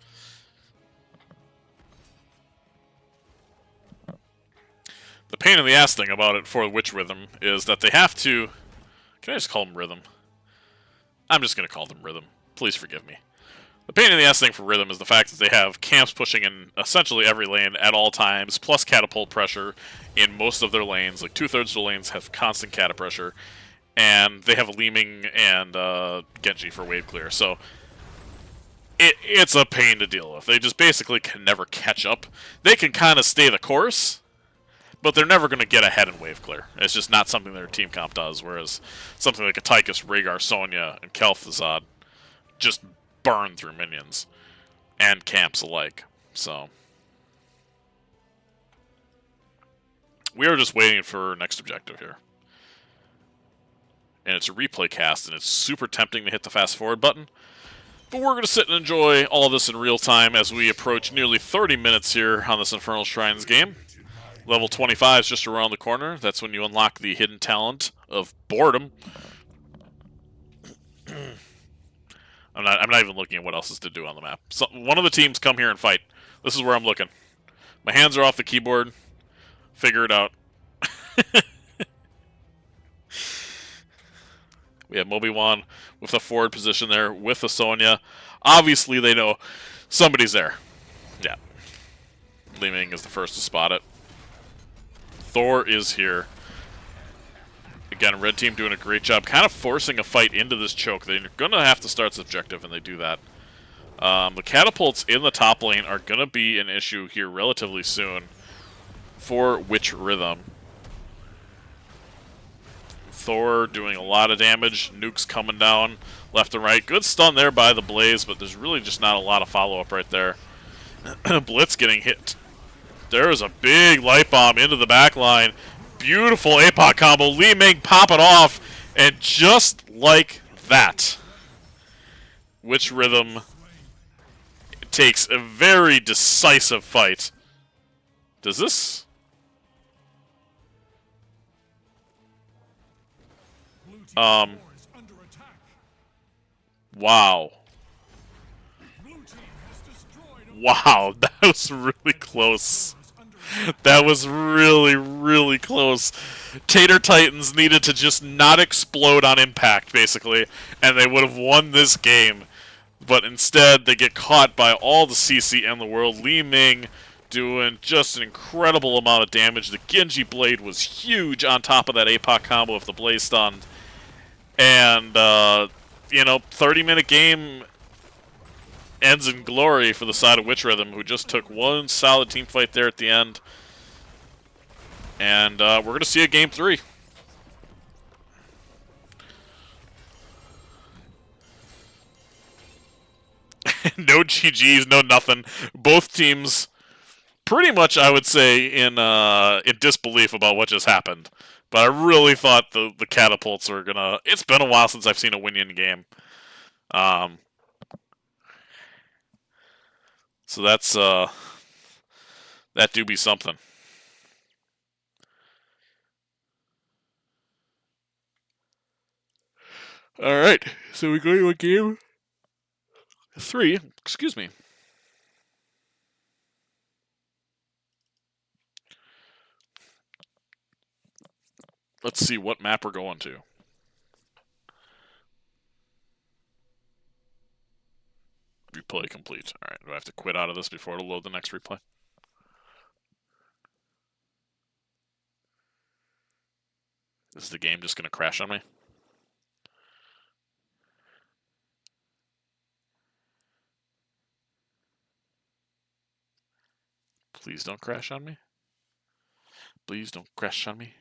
The pain in the ass thing about it for Witch Rhythm is that they have to... Can I just call them Rhythm? I'm just going to call them Rhythm. Please forgive me. The pain in the ass thing for Rhythm is the fact that they have camps pushing in essentially every lane at all times, plus catapult pressure in most of their lanes. Like 2/3 of the lanes have constant cata pressure, and they have Li Ming and Genji for wave clear. So it's a pain to deal with. They just basically can never catch up. They can kind of stay the course, but they're never going to get ahead in wave clear. It's just not something their team comp does, whereas something like a Tychus, Rhaegar, Sonya, and Kel'Thuzad just burn through minions and camps alike. So we are just waiting for next objective here. And it's a replay cast, and it's super tempting to hit the fast forward button. But we're going to sit and enjoy all of this in real time as we approach nearly 30 minutes here on this Infernal Shrines game. Level 25 is just around the corner. That's when you unlock the hidden talent of boredom. I'm not even looking at what else is to do on the map. So, one of the teams come here and fight. This is where I'm looking. My hands are off the keyboard. Figure it out. We have Obi-Wan with the forward position there with the Sonya. Obviously, they know somebody's there. Yeah. Li Ming is the first to spot it. Thor is here. Again, red team doing a great job, kind of forcing a fight into this choke. They're going to have to start this objective, and they do that. The catapults in the top lane are going to be an issue here relatively soon for Witch Rhythm. Thor doing a lot of damage. Nukes coming down left and right. Good stun there by the Blaze, but there's really just not a lot of follow-up right there. Blitz getting hit. There is a big light bomb into the back line. Beautiful APOC combo. Li Ming pop it off. And just like that, Witch Rhythm takes a very decisive fight. Does this... Wow. Wow, that was really close. That was really, really close. Tater Titans needed to just not explode on impact, basically, and they would have won this game. But instead, they get caught by all the CC in the world. Li Ming doing just an incredible amount of damage. The Genji Blade was huge on top of that APOC combo with the Blaze Stun. And, you know, 30-minute game ends in glory for the side of Witch Rhythm, who just took one solid team fight there at the end. And we're going to see a game 3. No GGs, no nothing. Both teams pretty much, I would say, in disbelief about what just happened. But I really thought the catapults were gonna. It's been a while since I've seen a Winion game. Um, so that do be something. All right, so we go to a game 3. Excuse me. Let's see what map we're going to. Replay complete. All right, do I have to quit out of this before it'll load the next replay? Is the game just going to crash on me? Please don't crash on me. Please don't crash on me.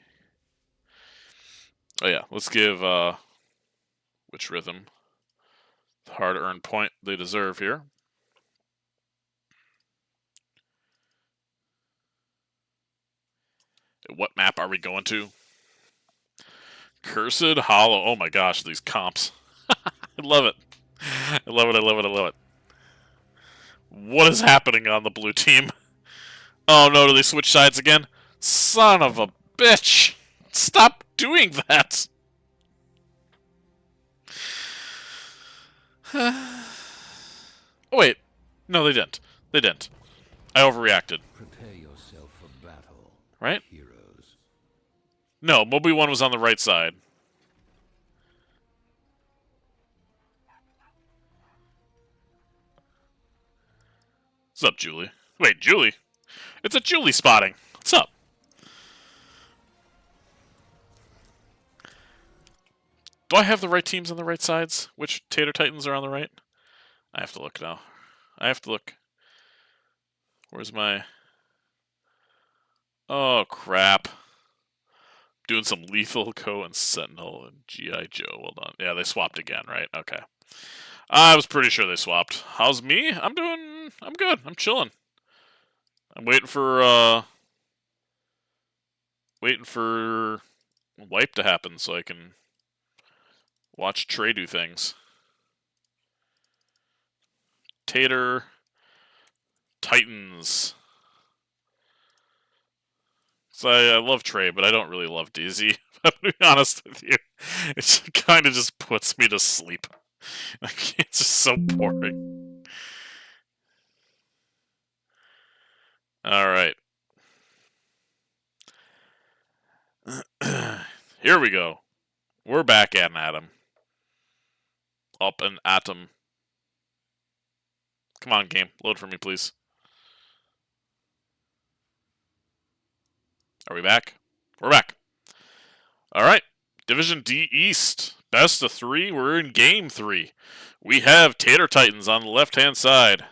Oh yeah, let's give Witch Rhythm the hard-earned point they deserve here. What map are we going to? Cursed Hollow. Oh my gosh, these comps. I love it. I love it, I love it, I love it. What is happening on the blue team? Oh no, do they switch sides again? Son of a bitch! Stop doing that! Oh wait. No, they didn't. They didn't. I overreacted. Prepare yourself for battle, right? heroes. No, Moby 1 was on the right side. What's up, Julie? Wait, Julie? It's a Julie spotting. What's up? Do I have the right teams on the right sides? Which Tater Titans are on the right? I have to look now. I have to look. Where's my... Oh, crap. Doing some Lethal Co. and Sentinel and G.I. Joe. Well done. Yeah, they swapped again, right? Okay. I was pretty sure they swapped. How's me? I'm good. I'm chilling. I'm waiting for wipe to happen so I can watch Trey do things. Tater Titans. So I love Trey, but I don't really love DZ. I'm gonna be honest with you. It kind of just puts me to sleep. It's just so boring. All right. Here we go. We're back at an atom. Up an atom. Come on, game. Load for me, please. Are we back? We're back. All right. Division D East. Best of 3. We're in game 3. We have Tater Titans on the left-hand side.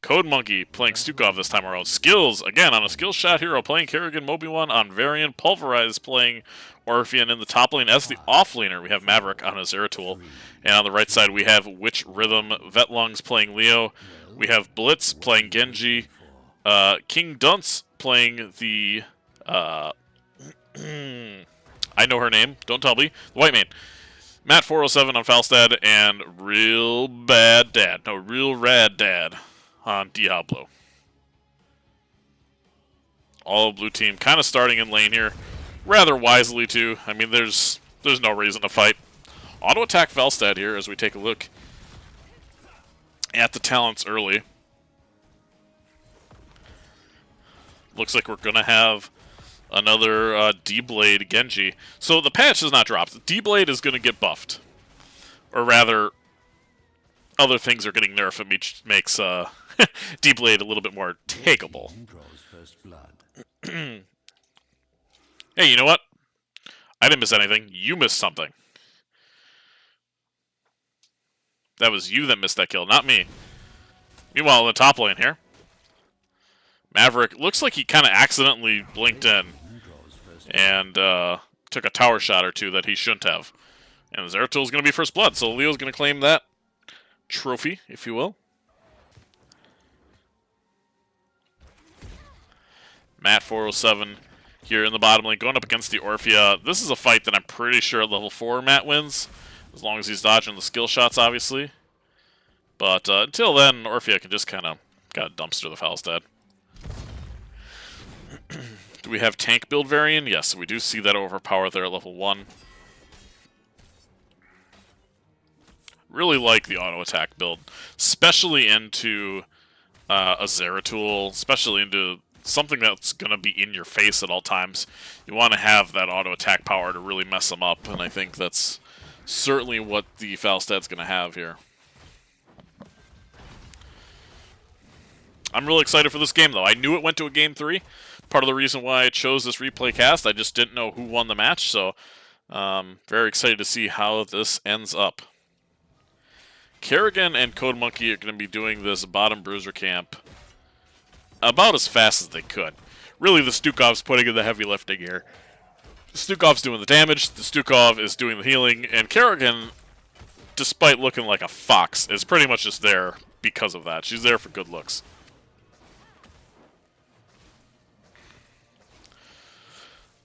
Code Monkey playing Stukov this time around. Skills, again, on a skill shot hero, playing Kerrigan Moby1 on Varian. Pulverize playing Orphean in the top lane. As the off-laner, we have Maverick on his Zeratul. And on the right side, we have Witch Rhythm. Vetlungs playing Leo. We have Blitz playing Genji. King Dunce playing the... I know her name. Don't tell me. The White Mane. Matt 407 on Falstad. And Real Rad Dad on Diablo. All blue team kind of starting in lane here. Rather wisely, too. I mean, there's no reason to fight. Auto attack Falstad here as we take a look at the talents early. Looks like we're going to have another D-Blade Genji. So the patch has not dropped. D-Blade is going to get buffed. Or rather, other things are getting nerfed, which makes D-Blade a little bit more takeable. Hey, you know what? I didn't miss anything. You missed something. That was you that missed that kill, not me. Meanwhile, in the top lane here, Maverick looks like he kind of accidentally blinked in and took a tower shot or two that he shouldn't have. And Zeratul's going to be first blood, so Leo's going to claim that trophy, if you will. Matt 407 here in the bottom lane, going up against the Orphea. This is a fight that I'm pretty sure at level 4 Matt wins, as long as he's dodging the skill shots, obviously. But until then, Orphea can just kind of dumpster the Falstad. Do we have tank build variant? Yes, we do see that overpower there at level 1. Really like the auto attack build, especially into a Zeratul, especially into something that's going to be in your face at all times. You want to have that auto attack power to really mess them up, and I think that's certainly what the Falstad's going to have here. I'm really excited for this game, though. I knew it went to a Game 3. Part of the reason why I chose this replay cast, I just didn't know who won the match, so very excited to see how this ends up. Kerrigan and Code Monkey are going to be doing this bottom bruiser camp about as fast as they could. Really, the Stukov's putting in the heavy lifting here. Stukov's doing the damage, the Stukov is doing the healing, and Kerrigan, despite looking like a fox, is pretty much just there because of that. She's there for good looks.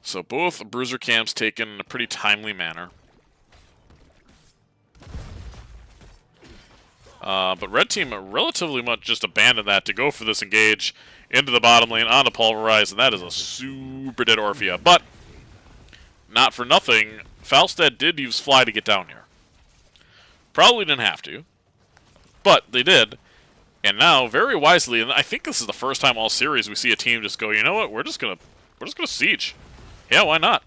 So both bruiser camps taken in a pretty timely manner. But red team relatively much just abandoned that to go for this engage into the bottom lane on the Pulverize, and that is a super dead Orphea. But not for nothing, Falstad did use Fly to get down here. Probably didn't have to, but they did. And now, very wisely, and I think this is the first time all series we see a team just go, you know what, we're just gonna siege. Yeah, why not?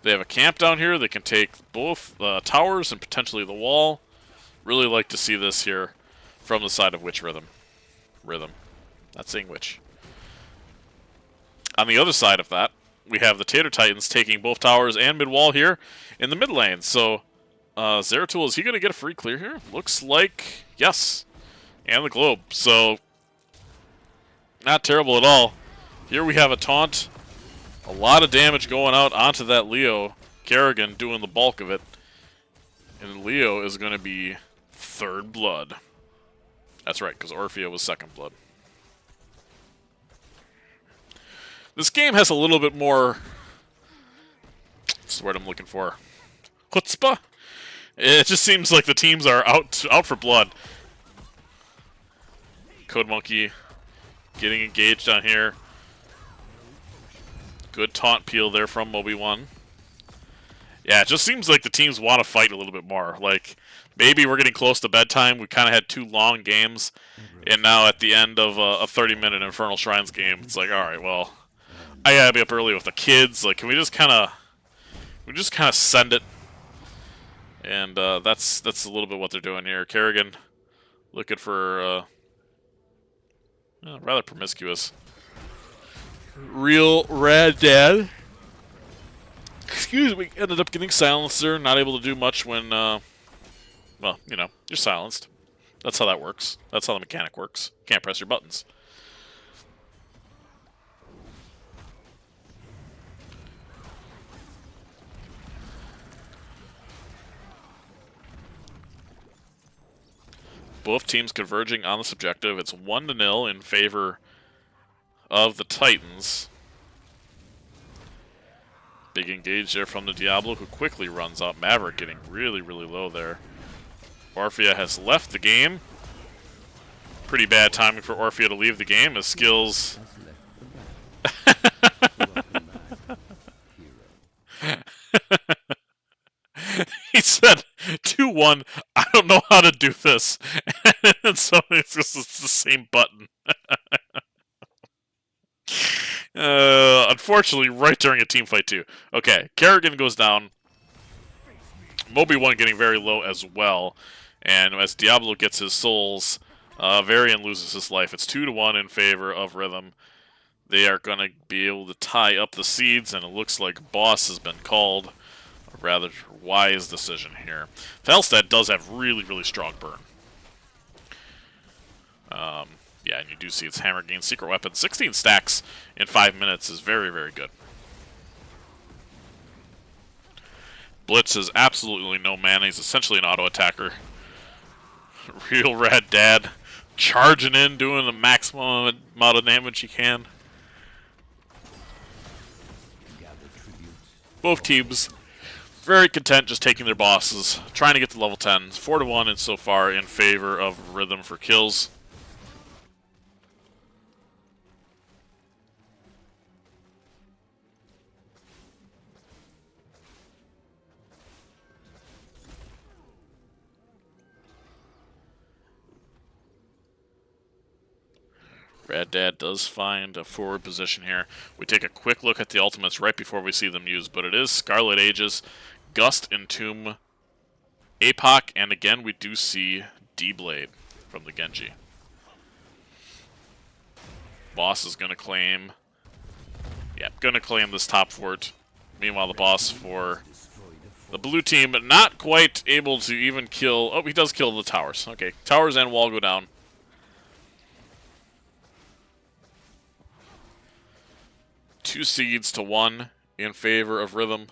They have a camp down here. They can take both towers and potentially the wall. Really like to see this here from the side of Witch Rhythm. Not saying Witch. On the other side of that, we have the Tater Titans taking both towers and mid-wall here in the mid lane. So, Zeratul, is he going to get a free clear here? Looks like yes. And the Globe. So, not terrible at all. Here we have a taunt. A lot of damage going out onto that Leo. Kerrigan doing the bulk of it. And Leo is going to be third blood. That's right, because Orphea was second blood. This game has a little bit more... What's the word I'm looking for? Chutzpah? It just seems like the teams are out for blood. Code Monkey getting engaged on here. Good taunt peel there from Moby1. Yeah, it just seems like the teams want to fight a little bit more. Like, maybe we're getting close to bedtime. We kind of had 2 long games. And now at the end of a 30-minute Infernal Shrines game, it's like, all right, well, I gotta be up early with the kids. Like, can we just kind of send it? And that's a little bit what they're doing here. Kerrigan looking for rather promiscuous. Real rad dad. Excuse me, ended up getting silencer, not able to do much when, well, you know, you're silenced. That's how that works. That's how the mechanic works. Can't press your buttons. Both teams converging on this objective. It's 1-0 in favor of the Titans. Big engage there from the Diablo, who quickly runs out. Maverick getting really, really low there. Orphea has left the game. Pretty bad timing for Orphea to leave the game. His skills... He said, 2-1, I don't know how to do this. And so it's just the same button. Unfortunately, right during a team fight too. Okay, Kerrigan goes down. Moby1 getting very low as well. And as Diablo gets his souls, Varian loses his life. It's 2-1 in favor of Rhythm. They are going to be able to tie up the seeds, and it looks like Boss has been called. A rather wise decision here. Falstad does have really, really strong burn. Yeah, and you do see its hammer gain secret weapon. 16 stacks in 5 minutes is very, very good. Blitz is absolutely no mana. He's essentially an auto attacker. Real rad dad. Charging in, doing the maximum amount of damage he can. Both teams very content just taking their bosses, trying to get to level 10. 4-1 and so far in favor of Rhythm for kills. Rad Dad does find a forward position here. We take a quick look at the ultimates right before we see them used, but it is Scarlet Ages, Gust, Entomb, APOC, and again we do see D-Blade from the Genji. Boss is going to claim... Yeah, going to claim this top fort. Meanwhile, the boss for the blue team not quite able to even kill... Oh, he does kill the towers. Okay, towers and wall go down. Two seeds to one in favor of Rhythm.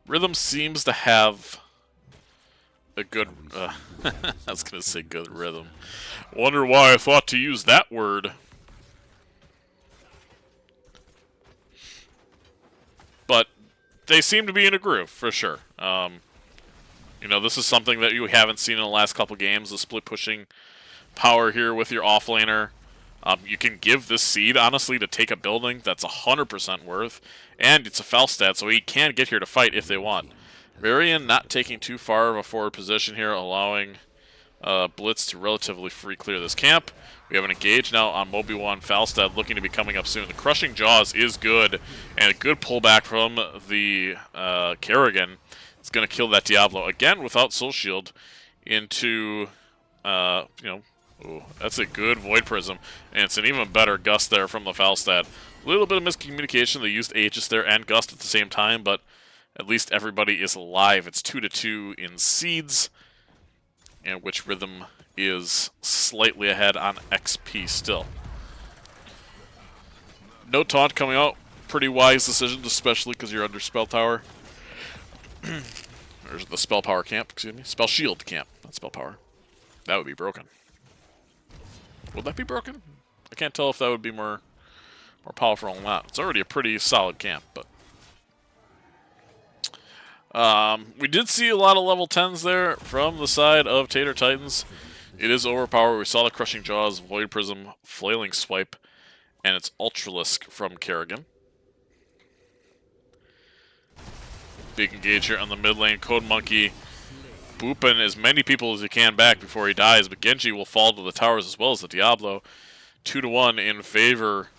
Rhythm seems to have a good... I was going to say good rhythm. Wonder why I thought to use that word. But they seem to be in a groove, for sure. You know, this is something that you haven't seen in the last couple games, the split pushing power here with your offlaner. You can give this seed, honestly, to take a building that's 100% worth, and it's a Falstad, so he can get here to fight if they want. Varian not taking too far of a forward position here, allowing Blitz to relatively free clear this camp. We have an engage now on Mobi-1. Falstad looking to be coming up soon. The Crushing Jaws is good, and a good pullback from the Kerrigan. It's going to kill that Diablo. Again, without Soul Shield into, you know, ooh, that's a good Void Prism, and it's an even better Gust there from the Falstad. A little bit of miscommunication. They used Aegis there and Gust at the same time, but at least everybody is alive. It's 2-2 in seeds, and which Rhythm is slightly ahead on XP still. No taunt coming out. Pretty wise decision, especially because you're under Spell Tower. Or the Spell Power camp, excuse me. Spell Shield camp, not Spell Power. That would be broken. Would that be broken? I can't tell if that would be more powerful than that. It's already a pretty solid camp, but... we did see a lot of level 10s there from the side of Tater Titans. It is overpowered. We saw the Crushing Jaws, Void Prism, Flailing Swipe, and it's Ultralisk from Kerrigan. Big engage here on the mid lane. Code Monkey booping as many people as he can back before he dies, but Genji will fall to the towers as well as the Diablo. 2-1 in favor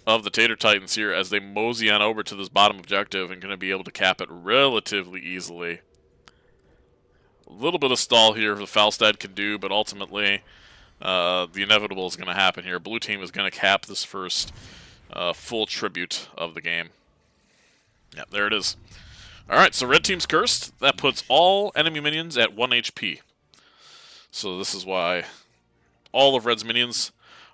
of the Tater Titans here as they mosey on over to this bottom objective and going to be able to cap it relatively easily. A little bit of stall here the Falstad can do, but ultimately the inevitable is going to happen here. Blue team is going to cap this first full tribute of the game. Yeah, there it is. Alright, so red team's cursed. That puts all enemy minions at 1 HP. So this is why all of red's minions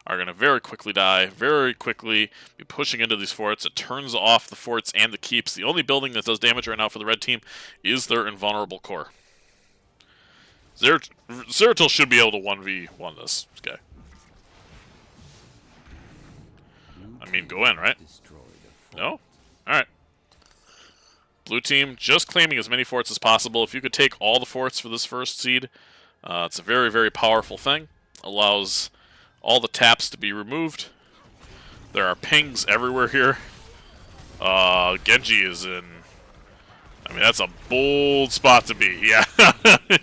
are going to very quickly die, very quickly be pushing into these forts. It turns off the forts and the keeps. The only building that does damage right now for the red team is their invulnerable core. Zeratul should be able to 1v1 this guy. I mean, go in, right? No? Alright. Blue team just claiming as many forts as possible. If you could take all the forts for this first seed, it's a very, very powerful thing. Allows all the taps to be removed. There are pings everywhere here. Genji is in... I mean, that's a bold spot to be. Yeah.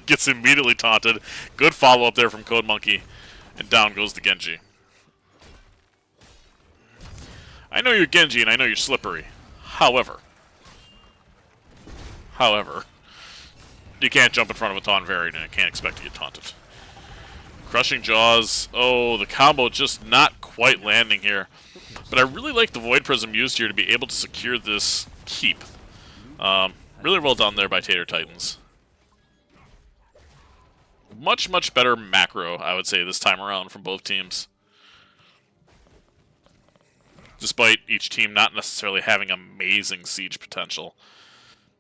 Gets immediately taunted. Good follow-up there from Code Monkey. And down goes the Genji. I know you're Genji and I know you're slippery. However, you can't jump in front of a taunt variant and can't expect to get taunted. Crushing Jaws. Oh, the combo just not quite landing here. But I really like the Void Prism used here to be able to secure this keep. Really well done there by Tater Titans. Much, much better macro, I would say, this time around from both teams. Despite each team not necessarily having amazing siege potential.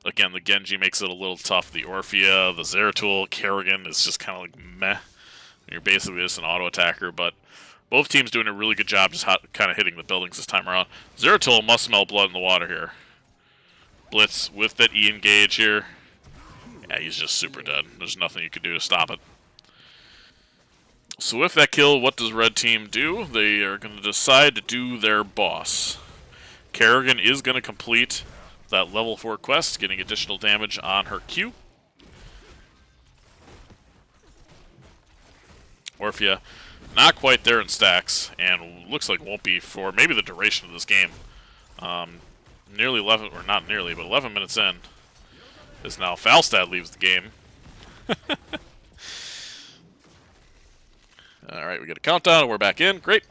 Again, the Genji makes it a little tough. The Orphea, the Zeratul, Kerrigan is just kind of like meh. You're basically just an auto attacker, but Both teams doing a really good job just kind of hitting the buildings this time around. Zeratul must smell blood in the water here. Blitz with that E engage here. Yeah, he's just super dead. There's nothing you can do to stop it. So with that kill, what does red team do? They are going to decide to do their boss. Kerrigan is going to complete that level 4 quest, getting additional damage on her Q. Orphea, not quite there in stacks, and looks like won't be for maybe the duration of this game. Nearly 11, or not nearly, but 11 minutes in, is now Falstad leaves the game. Alright, we get a countdown, and we're back in. Great.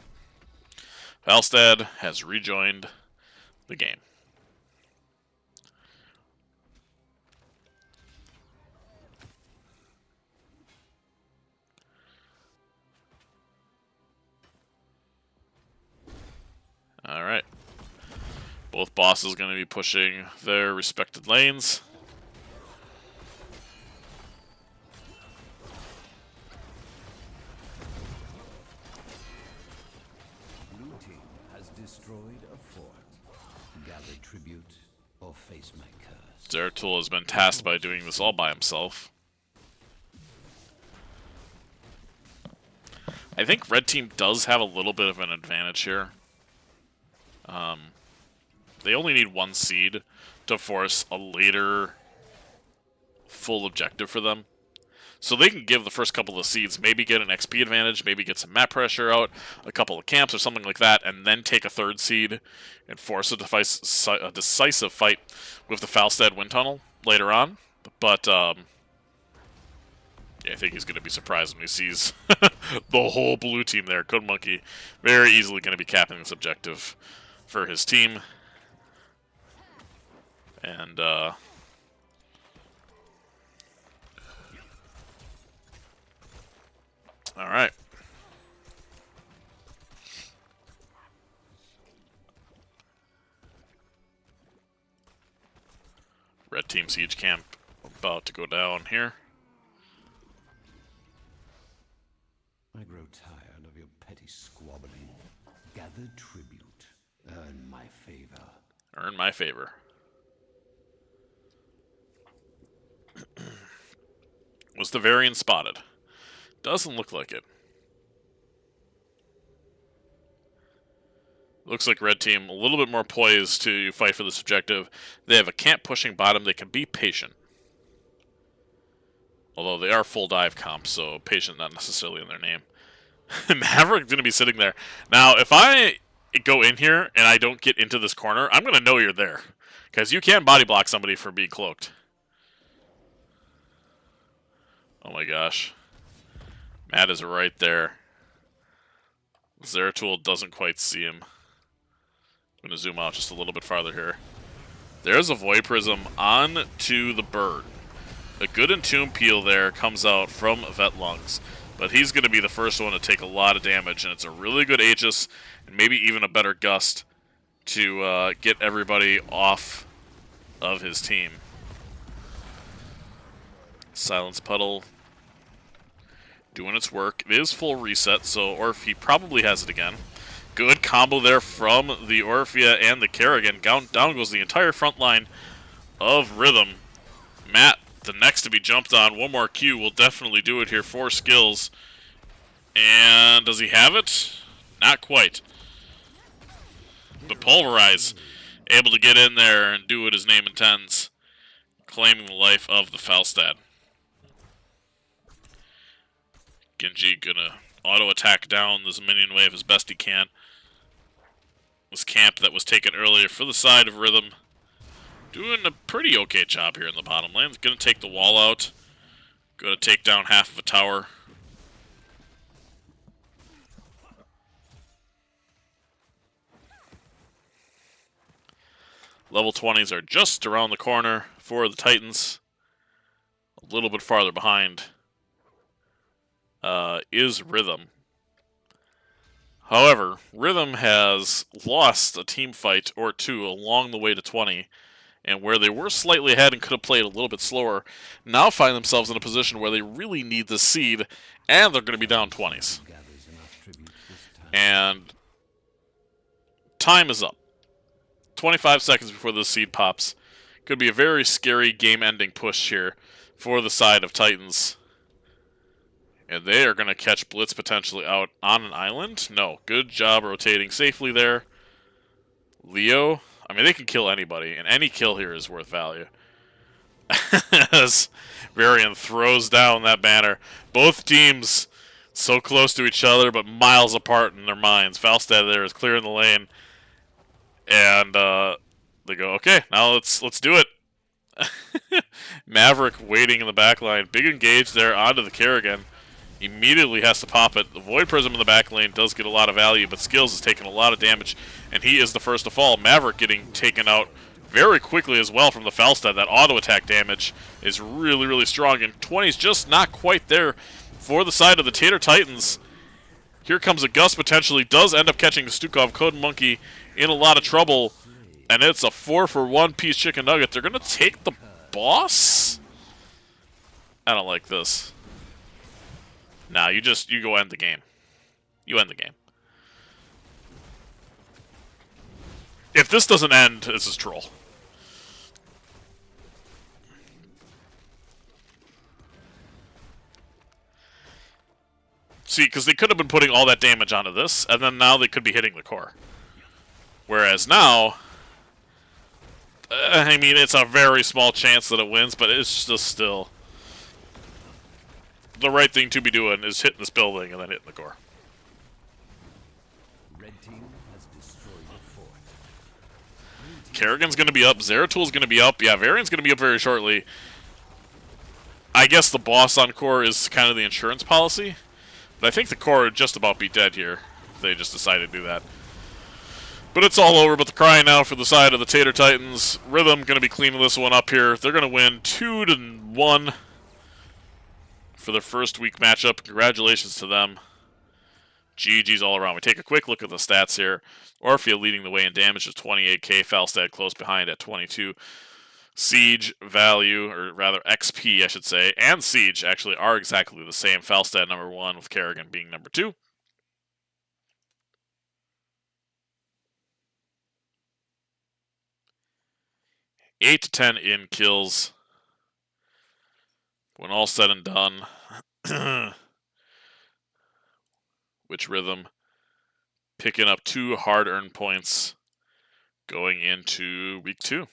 Falstad has rejoined the game. Alright. Both bosses going to be pushing their respected lanes. Blue team has destroyed a fort. Gather tribute or face my curse. Zeratul has been tasked by doing this all by himself. I think red team does have a little bit of an advantage here. They only need 1 seed to force a later full objective for them. So they can give the first couple of seeds, maybe get an XP advantage, maybe get some map pressure out, a couple of camps or something like that, and then take a 3rd seed and force a decisive fight with the Falstad wind tunnel later on. But yeah, I think he's going to be surprised when he sees the whole blue team there. Code Monkey very easily going to be capping this objective for his team. And alright. Red team siege camp about to go down here. I grow tired of your petty squabbling. Gather tribute. Earn my favor. Earn my favor. Was the variant spotted? Doesn't look like it. Looks like red team a little bit more poised to fight for this objective. They have a camp pushing bottom. They can be patient. Although they are full dive comps, so patient not necessarily in their name. Maverick's going to be sitting there. Now, if I go in here and I don't get into this corner, I'm going to know you're there. Because you can body block somebody for being cloaked. Oh my gosh. Matt is right there. Zeratul doesn't quite see him. I'm going to zoom out just a little bit farther here. There's a Void Prism on to the bird. A good Entomb peel there comes out from Vet Lungs. But he's going to be the first one to take a lot of damage, and it's a really good Aegis, and maybe even a better Gust to get everybody off of his team. Silence Puddle doing its work. It is full reset, so Orphe probably has it again. Good combo there from the Orphea and the Kerrigan. Down goes the entire front line of Rhythm. Matt, the next to be jumped on. One more Q will definitely do it here. 4 skills. And does he have it? Not quite. But Pulverize, able to get in there and do what his name intends. Claiming the life of the Falstad. Genji gonna auto-attack down this minion wave as best he can. This camp that was taken earlier for the side of Rhythm. Doing a pretty okay job here in the bottom lane. Gonna take the wall out. Gonna take down half of a tower. Level 20s are just around the corner for the Titans. A little bit farther behind is Rhythm. However, Rhythm has lost a team fight or two along the way to 20, and where they were slightly ahead and could have played a little bit slower, now find themselves in a position where they really need the seed, and they're going to be down 20s. And time is up. 25 seconds before the seed pops. Could be a very scary game-ending push here for the side of Titans. And they are going to catch Blitz potentially out on an island. No, good job rotating safely there. Leo, I mean, they can kill anybody, and any kill here is worth value. As Varian throws down that banner. Both teams so close to each other, but miles apart in their minds. Falstad there is clearing the lane. And they go, okay, now let's do it. Maverick waiting in the back line. Big engage there onto the Kerrigan. Immediately has to pop it. The Void Prism in the back lane does get a lot of value, but Skills is taking a lot of damage, and he is the first to fall. Maverick getting taken out very quickly as well from the Falstad. That auto attack damage is really, really strong, and 20's just not quite there for the side of the Tater Titans. Here comes a Gus potentially. Does end up catching Stukov. Code Monkey in a lot of trouble, and it's a 4-for-1 piece chicken nugget. They're going to take the boss? I don't like this. Nah, you go end the game. You end the game. If this doesn't end, this is troll. See, because they could have been putting all that damage onto this, and then now they could be hitting the core. Whereas now, I mean, it's a very small chance that it wins, but it's just still... The right thing to be doing is hitting this building and then hitting the core. Red team has destroyed the fort. Kerrigan's going to be up. Zeratul going to be up. Yeah, Varian's going to be up very shortly. I guess the boss on core is kind of the insurance policy. But I think the core would just about be dead here if they just decided to do that. But it's all over but the cry now for the side of the Tater Titans. Rhythm going to be cleaning this one up here. They're going to win 2-1 for their first week matchup. Congratulations to them. GG's all around. We take a quick look at the stats here. Orphea leading the way in damage at 28k. Falstad close behind at 22. Siege value, or rather XP, I should say, and Siege actually are exactly the same. Falstad number 1 with Kerrigan being number 2. Eight to 10 in kills. When all said and done, which Rhythm picking up 2 hard-earned points going into week 2.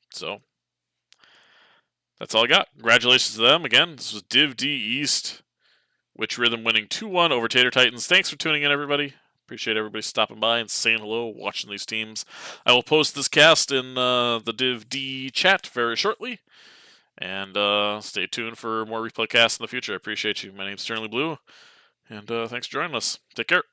So, that's all I got. Congratulations to them. Again, this was Div D East, which Rhythm winning 2-1 over Tater Titans. Thanks for tuning in, everybody. Appreciate everybody stopping by and saying hello, watching these teams. I will post this cast in the Div D chat very shortly. And stay tuned for more replay casts in the future. I appreciate you. My name's Sternly Blue, and thanks for joining us. Take care.